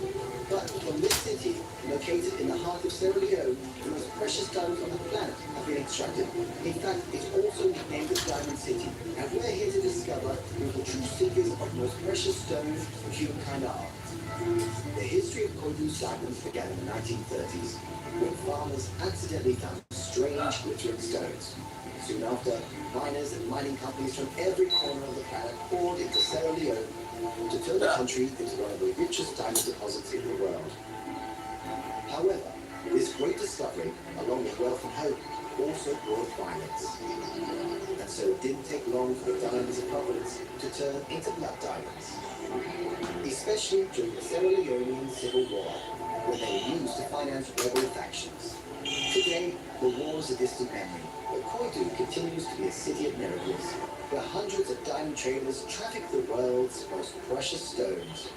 But from this city, located in the heart of Sierra Leone, the most precious diamonds on the planet have been extracted. In fact, it's also named the Diamond City. And we're here to discover who the true seekers of the most precious stones of humankind are. The history of Koidu's diamonds began in the 1930s, when farmers accidentally found strange glittering stones. Soon after, miners and mining companies from every corner of the planet poured into Sierra Leone to turn the country into one of the richest diamond deposits in the world. However, this great discovery, along with wealth and hope, also brought violence. And so it didn't take long for the diamonds of Providence to turn into blood diamonds. Especially during the Sierra Leonean Civil War, when they were used to finance rebel factions. Today, the war is a distant memory, but Koidu continues to be a city of miracles, where hundreds of diamond traders traffic the world's most precious stones.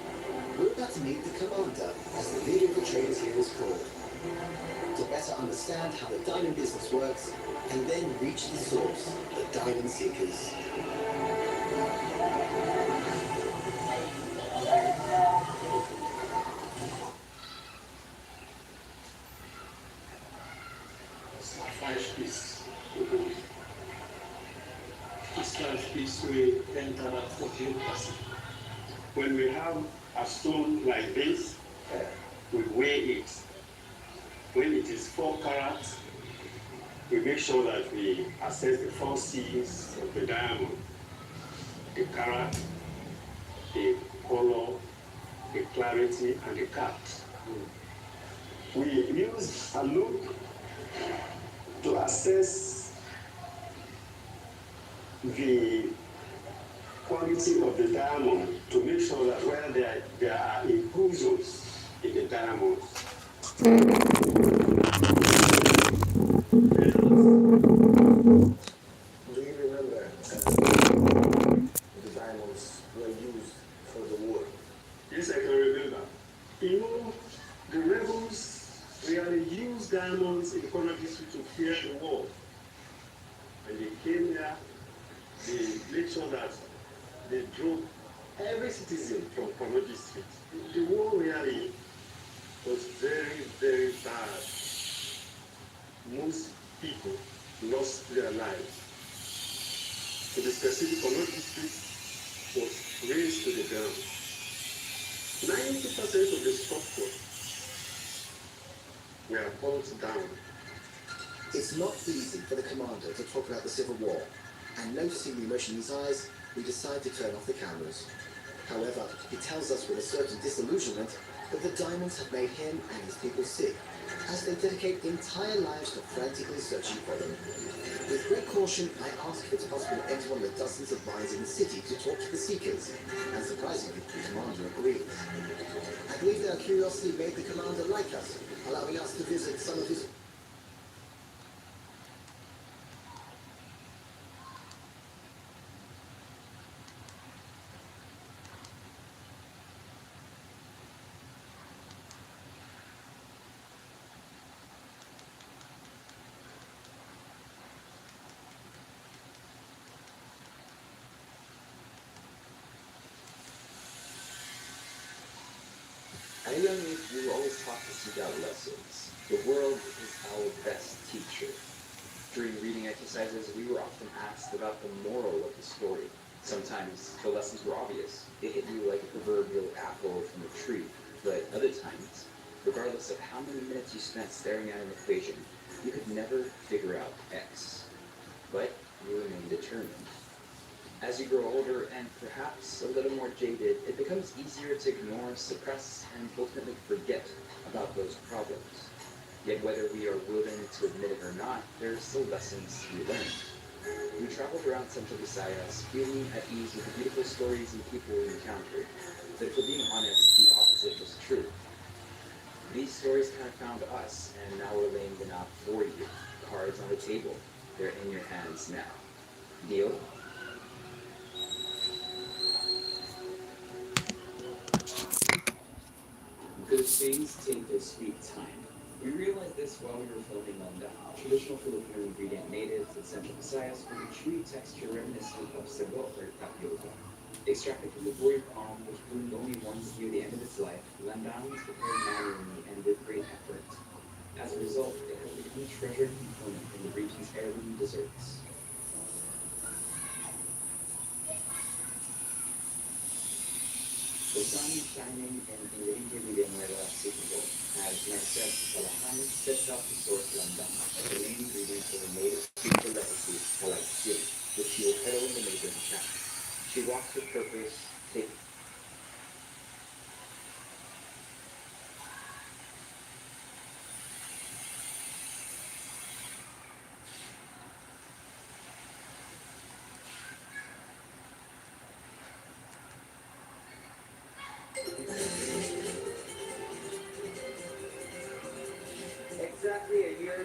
We're about to meet the commander, as the leader of the traders here is called, to better understand how the diamond business works, and then reach the source, the diamond seekers. Five piece. This 5 piece we enter at 14%. When we have a stone like this, we weigh it. When it is 4 carats, we make sure that we assess the 4 C's of the diamond: the carat, the color, the clarity, and the cut. We use a loop to assess the quality of the diamond, to make sure that where there are inclusions in the diamond. Do you remember the diamonds were used for the war? Yes, I can remember. You know, the rebels really used diamonds in Kono district to fear the war. When they came here, they made sure that they drove every citizen from Kono district. The war really was very, very bad. Most people lost their lives. To be specific, Kono district was razed to the ground. 90% of the structure were burnt down. It's not easy for the commander to talk about the Civil War, and noticing the emotion in his eyes, we decide to turn off the cameras. However, he tells us with a certain disillusionment that the diamonds have made him and his people sick, as they dedicate entire lives to frantically searching for them. With great caution, I ask if it's possible to enter one of the dozens of mines in the city to talk to the seekers, and surprisingly, the commander agrees. I believe that our curiosity made the commander like us, allowing us to visit some of his At a young age, we were always taught to seek out lessons. The world is our best teacher. During reading exercises, we were often asked about the moral of the story. Sometimes the lessons were obvious. They hit you like a proverbial apple from a tree. But other times, regardless of how many minutes you spent staring at an equation, you could never figure out X. But you remain determined. As you grow older and perhaps a little more jaded, it becomes easier to ignore, suppress, and ultimately forget about those problems. Yet whether we are willing to admit it or not, there are still lessons to be learned. We traveled around Central Visayas, feeling at ease with the beautiful stories and people we encountered. But if we're being honest, the opposite was true. These stories kind of found us, and now we're laying them out for you. Cards on the table. They're in your hands now. Deal? Good things take their sweet time. We realized this while we were filming Landa, a traditional Filipino ingredient native to Central Visayas with a chewy texture reminiscent of sago or tapioca. Extracted from the boy palm, which bloomed only once near the end of its life, Landan was prepared manually and with great effort. As a result, it has become a treasured component in the region's heirloom desserts. The sun is shining in Enrique Villanueva City, as Narcés Salahan sets out to source Landan, the main ingredient for the native sweet delicacy, Kalaitzin, which she will peddle in the neighboring town. She walks with purpose, taking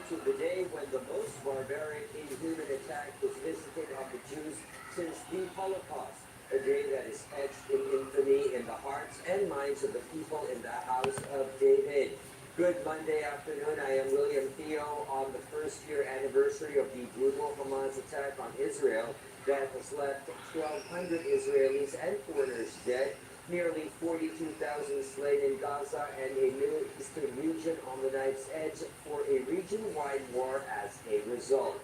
to the day when the most barbaric, inhuman attack was visited on the Jews since the Holocaust, a day that is etched in infamy in the hearts and minds of the people in the house of David. Good Monday afternoon. I am William Theo on the first-year anniversary of the brutal Hamas attack on Israel that has left 1,200 Israelis and foreigners dead, nearly 42,000 slain in Gaza, and a Middle Eastern region on the knife's edge for a region-wide war as a result.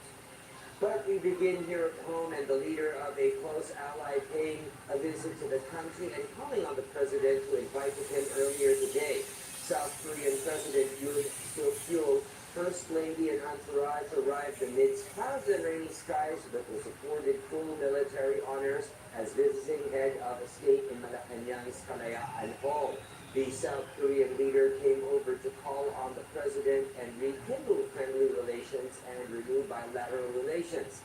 But we begin here at home, and the leader of a close ally paying a visit to the country and calling on the president who invited him earlier today. South Korean President Yoon Suk-yeol, First Lady and entourage arrived amidst clouds and rainy skies, but was afforded full military honors as visiting head of state in Malacanang's Kalayaan Hall. The South Korean leader came over to call on the president and rekindle friendly relations and renew bilateral relations.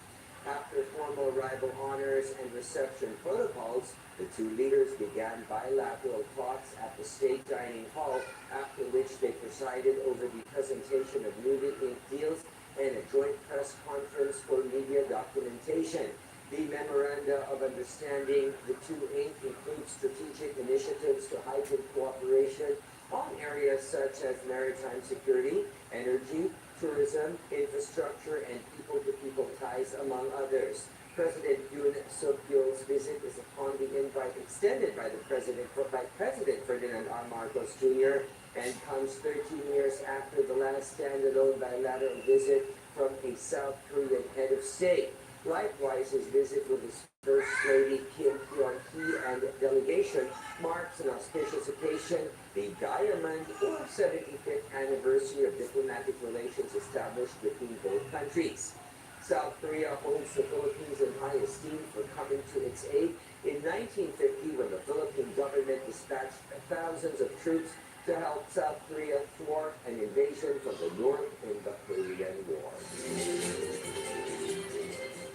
After formal arrival honors and reception protocols, the two leaders began bilateral talks at the state dining hall, after which they presided over the presentation of newly inked deals and a joint press conference for media documentation. The memoranda of understanding the two inked include strategic initiatives to heighten cooperation on areas such as maritime security, energy, tourism, infrastructure, and people-to-people ties, among others. President Yoon Suk-yeol's visit is upon the invite extended by President Ferdinand R. Marcos Jr. and comes 13 years after the last standalone bilateral visit from a South Korean head of state. Likewise, his visit with his First Lady Kim Kyung-hee and delegation marks an auspicious occasion, the diamond or 75th anniversary of diplomatic relations established between both countries. South Korea holds the Philippines in high esteem for coming to its aid in 1950 when the Philippine government dispatched thousands of troops to help South Korea thwart an invasion from the north in the Korean War.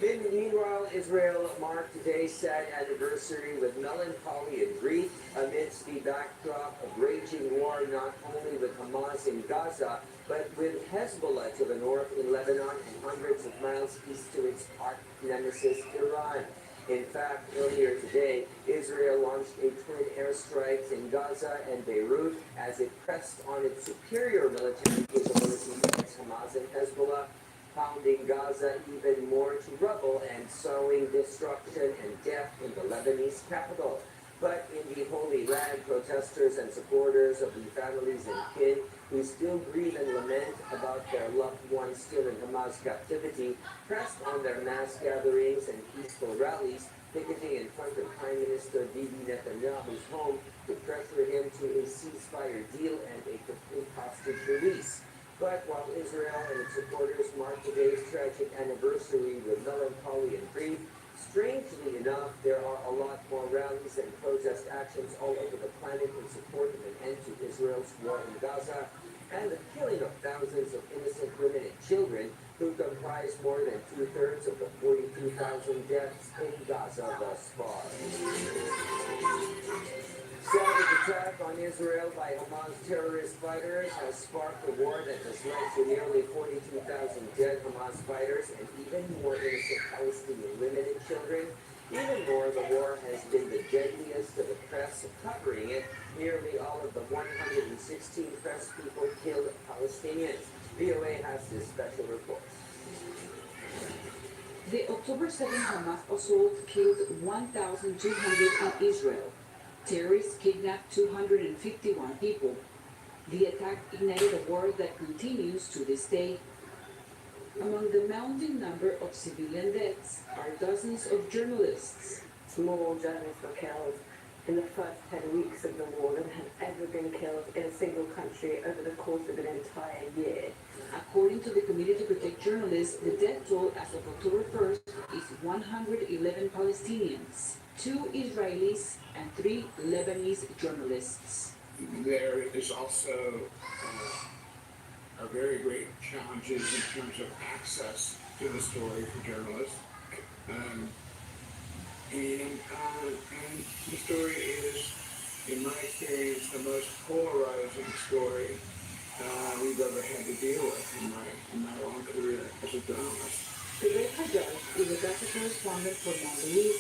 Meanwhile, Israel marked today's sad anniversary with melancholy and grief amidst the backdrop of raging war not only with Hamas in Gaza, but with Hezbollah to the north in Lebanon and hundreds of miles east to its arch nemesis Iran. In fact, earlier today, Israel launched a twin airstrikes in Gaza and Beirut as it pressed on its superior military capabilities against Hamas and Hezbollah, pounding Gaza even more to rubble and sowing destruction and death in the Lebanese capital. But in the Holy Land, protesters and supporters of the families and kin who still grieve and lament about their loved ones still in Hamas captivity pressed on their mass gatherings and peaceful rallies, picketing in front of Prime Minister Bibi Netanyahu's home to pressure him to a ceasefire deal and a complete hostage release. But while Israel and its supporters mark today's tragic anniversary with melancholy and grief, strangely enough, there are a lot more rallies and protest actions all over the planet in support of an end to Israel's war in Gaza and the killing of thousands of innocent women and children who comprise more than two-thirds of the 42,000 deaths in Gaza thus far. Savage attack on Israel by Hamas terrorist fighters has sparked a war that has led to nearly 42,000 dead Hamas fighters and even more innocent Palestinian women and children. Even more, the war has been the deadliest to the press covering it. Nearly all of the 116 press people killed Palestinians. VOA has this special report. The October 7 Hamas assault killed 1,200 in Israel. Terrorists kidnapped 251 people. The attack ignited a war that continues to this day. Among the mounting number of civilian deaths are dozens of journalists. More journalists were killed in the first 10 weeks of the war than had ever been killed in a single country over the course of an entire year. According to the Committee to Protect Journalists, the death toll as of October 1st is 111 Palestinians, 2 Israelis, and 3 Lebanese journalists. There is also a very great challenges in terms of access to the story for journalists. And the story is, in my experience, the most polarizing story we've ever had to deal with in my long career as a journalist. Greg Hajjaj is a Gaza correspondent for Mondelez,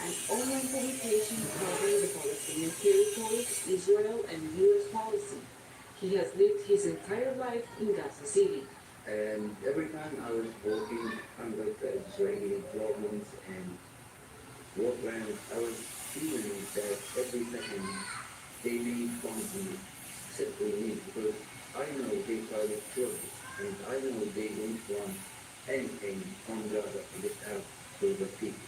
an online publication covering the Palestinian territories, Israel, and U.S. policy. He has lived his entire life in Gaza City. And every time I was working under the Israeli government and war plans, I was feeling that every second they made fun of me, simply me, because I know they try to kill me, and I know they don't want anything on Gaza without those people.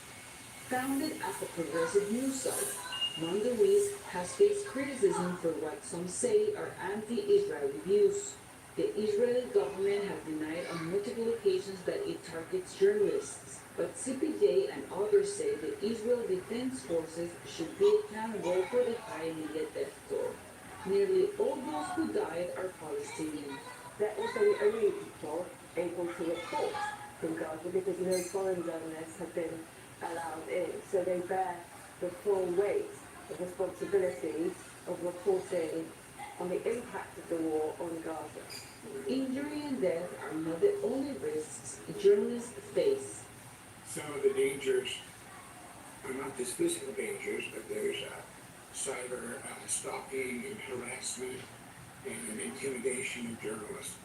Founded as a progressive news site, Mondelez has faced criticism for what some say are anti-Israeli views. The Israeli government has denied on multiple occasions that it targets journalists, but CPJ and others say the Israel Defense Forces should be accountable for the high media death toll. Nearly all those who died are Palestinian. They're also the only people able to report from Gaza because no foreign journalists have been allowed in. So they bear the full weight of responsibility of reporting on the impact of the war on Gaza. Injury and death are not the only risks journalists face. Some of the dangers are not just physical dangers, but there's cyber stalking and harassment and intimidation of journalists.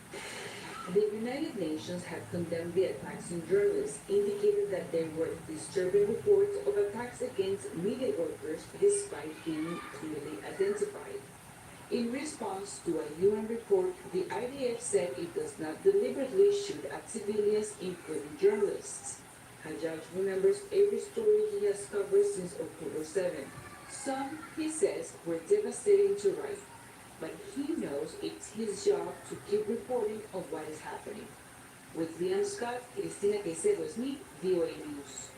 The United Nations had condemned the attacks on journalists, indicated that there were disturbing reports of attacks against media workers despite being clearly identified. In response to a UN report, the IDF said it does not deliberately shoot at civilians, including journalists. Hajjaj remembers every story he has covered since October 7. Some, he says, were devastating to write, but he knows it's his job to keep reporting on what is happening. With Liam Scott, Cristina Caicedo Smith, VOA News.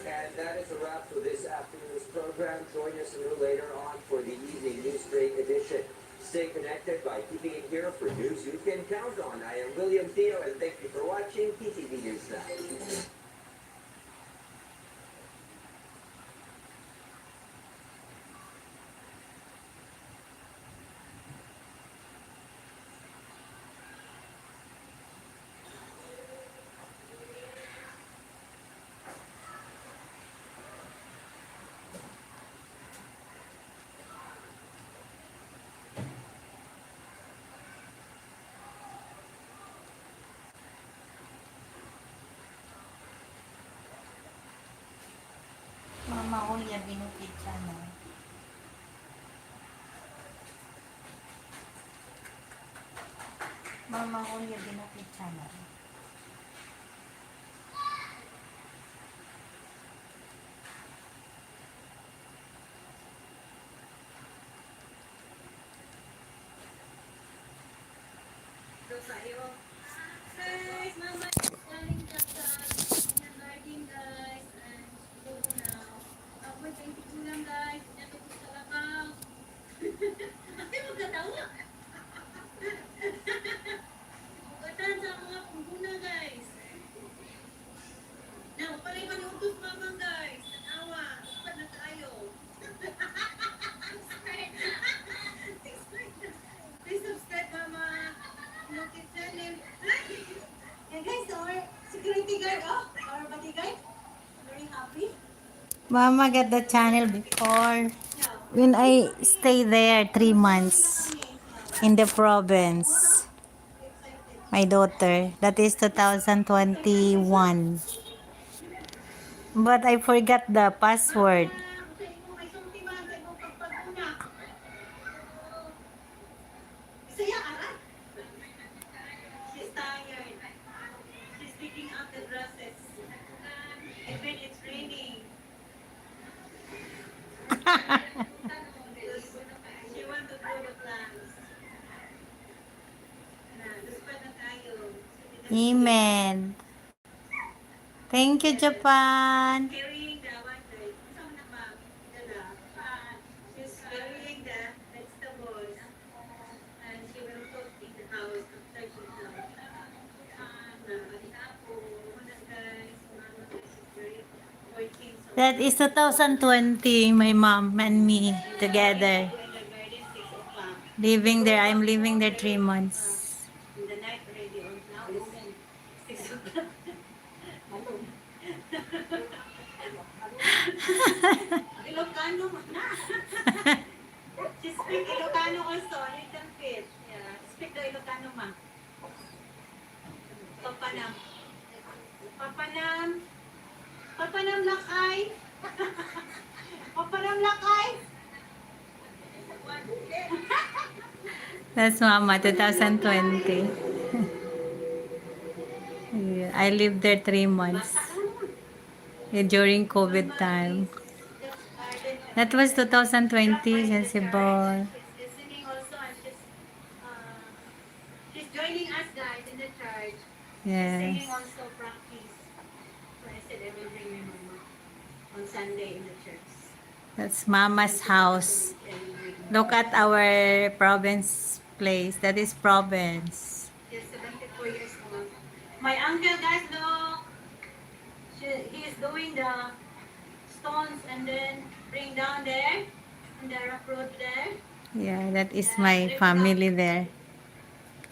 And that is a wrap for this afternoon's program. Join us a little later on for the evening news break edition. Stay connected by keeping it here for news you can count on. I am William Theo, and thank you for watching PTV News Now. Mama Ulia Binukid Channel. Mama Ulia Binukid Channel. Guys, Mama is selling the garden, guys, and go now. Ako, 22 lang, guys. Dito ko sa Lakaw. Ate, magkatawa. Magkatan sa mga pungguna, guys. Now, palay manutos, Mama, guys. Tanawa. Dapat na tayo. Please subscribe, Mama. Look at channel. And guys, our security guard, our bodyguard, very happy. Mama got the channel before when I stay there 3 months in the province. My daughter, that is 2021. But I forgot the password. She's tired. She's picking up the dresses. And when it's raining. She wants to grow the plants. Despite na tayo. Amen. Thank you, Japan. Carrying the one day. Saan na ba? She's carrying the vegetables. And she will cook in the house after she's done. That is 2020, my mom and me together. Living there. I'm living there 3 months. In the night already on now is 6 o'clock. Ilocano na. She speak Ilocano also, a little bit. Yeah, speak the Ilocano ma. Papanam. Papanam. Papanam lakay. Papanam lakay. That's Mama, 2020. Yeah, I lived there 3 months. During COVID time. That was 2020, sensible. She's singing also and she's joining us guys in the church. Yes. Singing also practice. So I said I will bring my mama on Sunday in the church. That's Mama's house. Look at our province place. That is province. She's 74 years old. My uncle guys look. He is doing the stones and then bring down there in the rock road there. Yeah, that is my family there.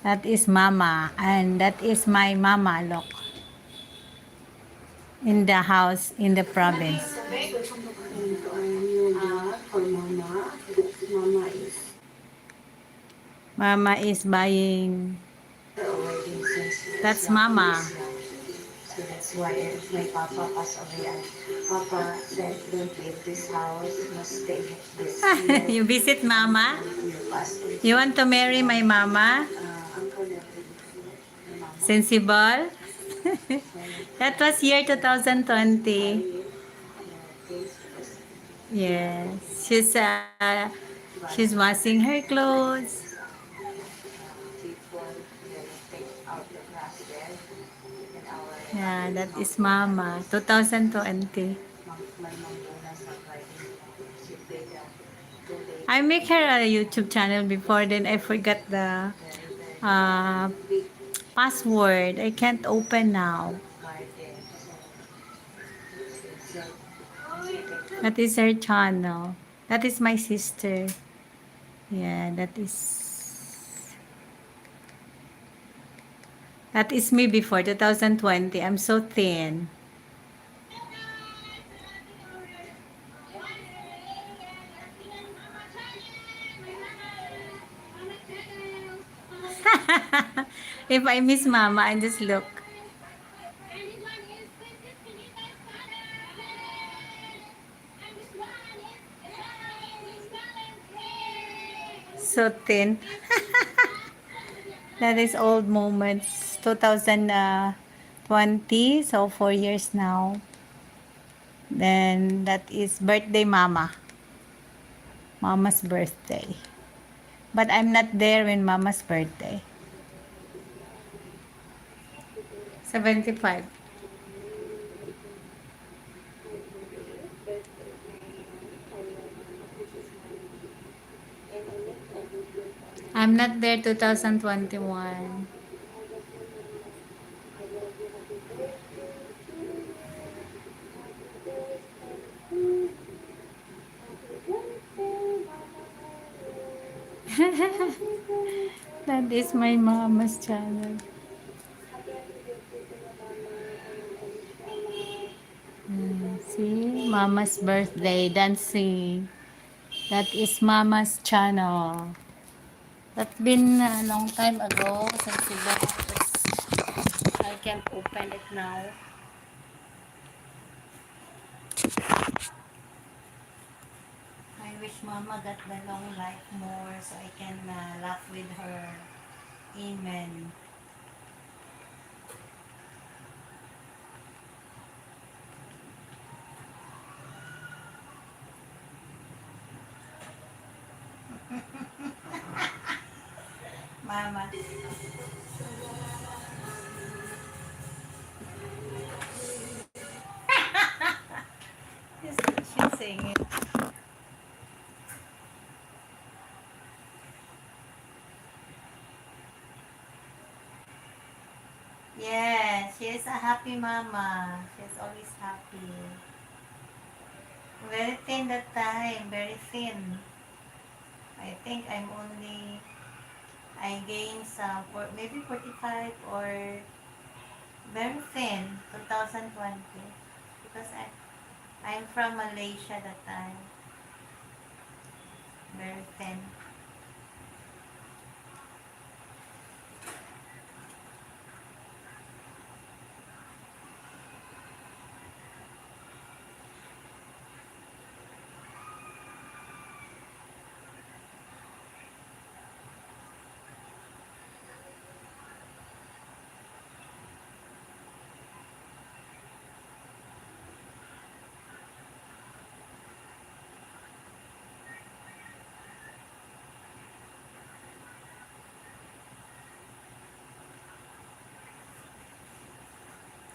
That is Mama. And that is my Mama, look. In the house, in the province. Mama is buying. That's Mama. So that's why if my papa passed away, Papa said, don't leave this house, you must stay this. You visit Mama? You pass away. You want to marry my Mama? Uncle never Sensible? That was year 2020. Yes. She's washing her clothes. Yeah, that is Mama. 2020. I make her a YouTube channel before, then I forgot the password. I can't open now. That is her channel. That is my sister. Yeah, that is me before 2020. I'm so thin. If I miss Mama, I just look. So thin. That is old moments. 2020, so 4 years now. Then that is birthday Mama. Mama's birthday. But I'm not there when Mama's birthday. 75. I'm not there 2021. That is my Mama's channel. See, Mama's birthday dancing. That is Mama's channel. That's been a long time ago since I can't open it now. I wish Mama got the long life more so I can laugh with her. Amen. Mama. She's singing. Yeah, she is a happy mama. She's always happy. Very thin that time, very thin. I I think I gained some, maybe 45 or very thin, 2020. Because I'm from Malaysia that time. Very thin.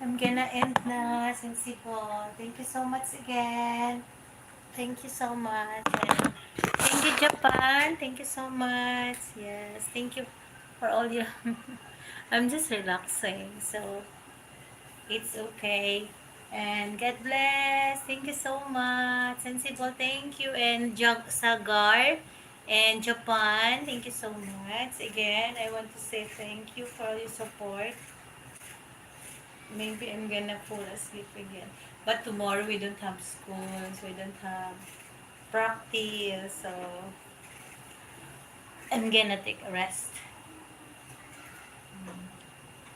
I'm gonna end na, Sensible. Thank you so much again. Thank you so much. And thank you, Japan. Thank you so much. Yes, thank you for all your... I'm just relaxing, so it's okay. And God bless. Thank you so much. Sensible, thank you. And Sagar and Japan, thank you so much. Again, I want to say thank you for all your support. Maybe I'm gonna fall asleep again. But tomorrow we don't have schools, we don't have practice, so I'm gonna take a rest.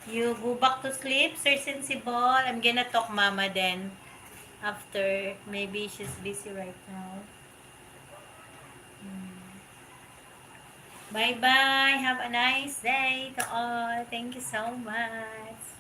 You go back to sleep, Sir Sensible. I'm gonna talk Mama then. After, maybe she's busy right now. Bye-bye. Have a nice day to all. Thank you so much.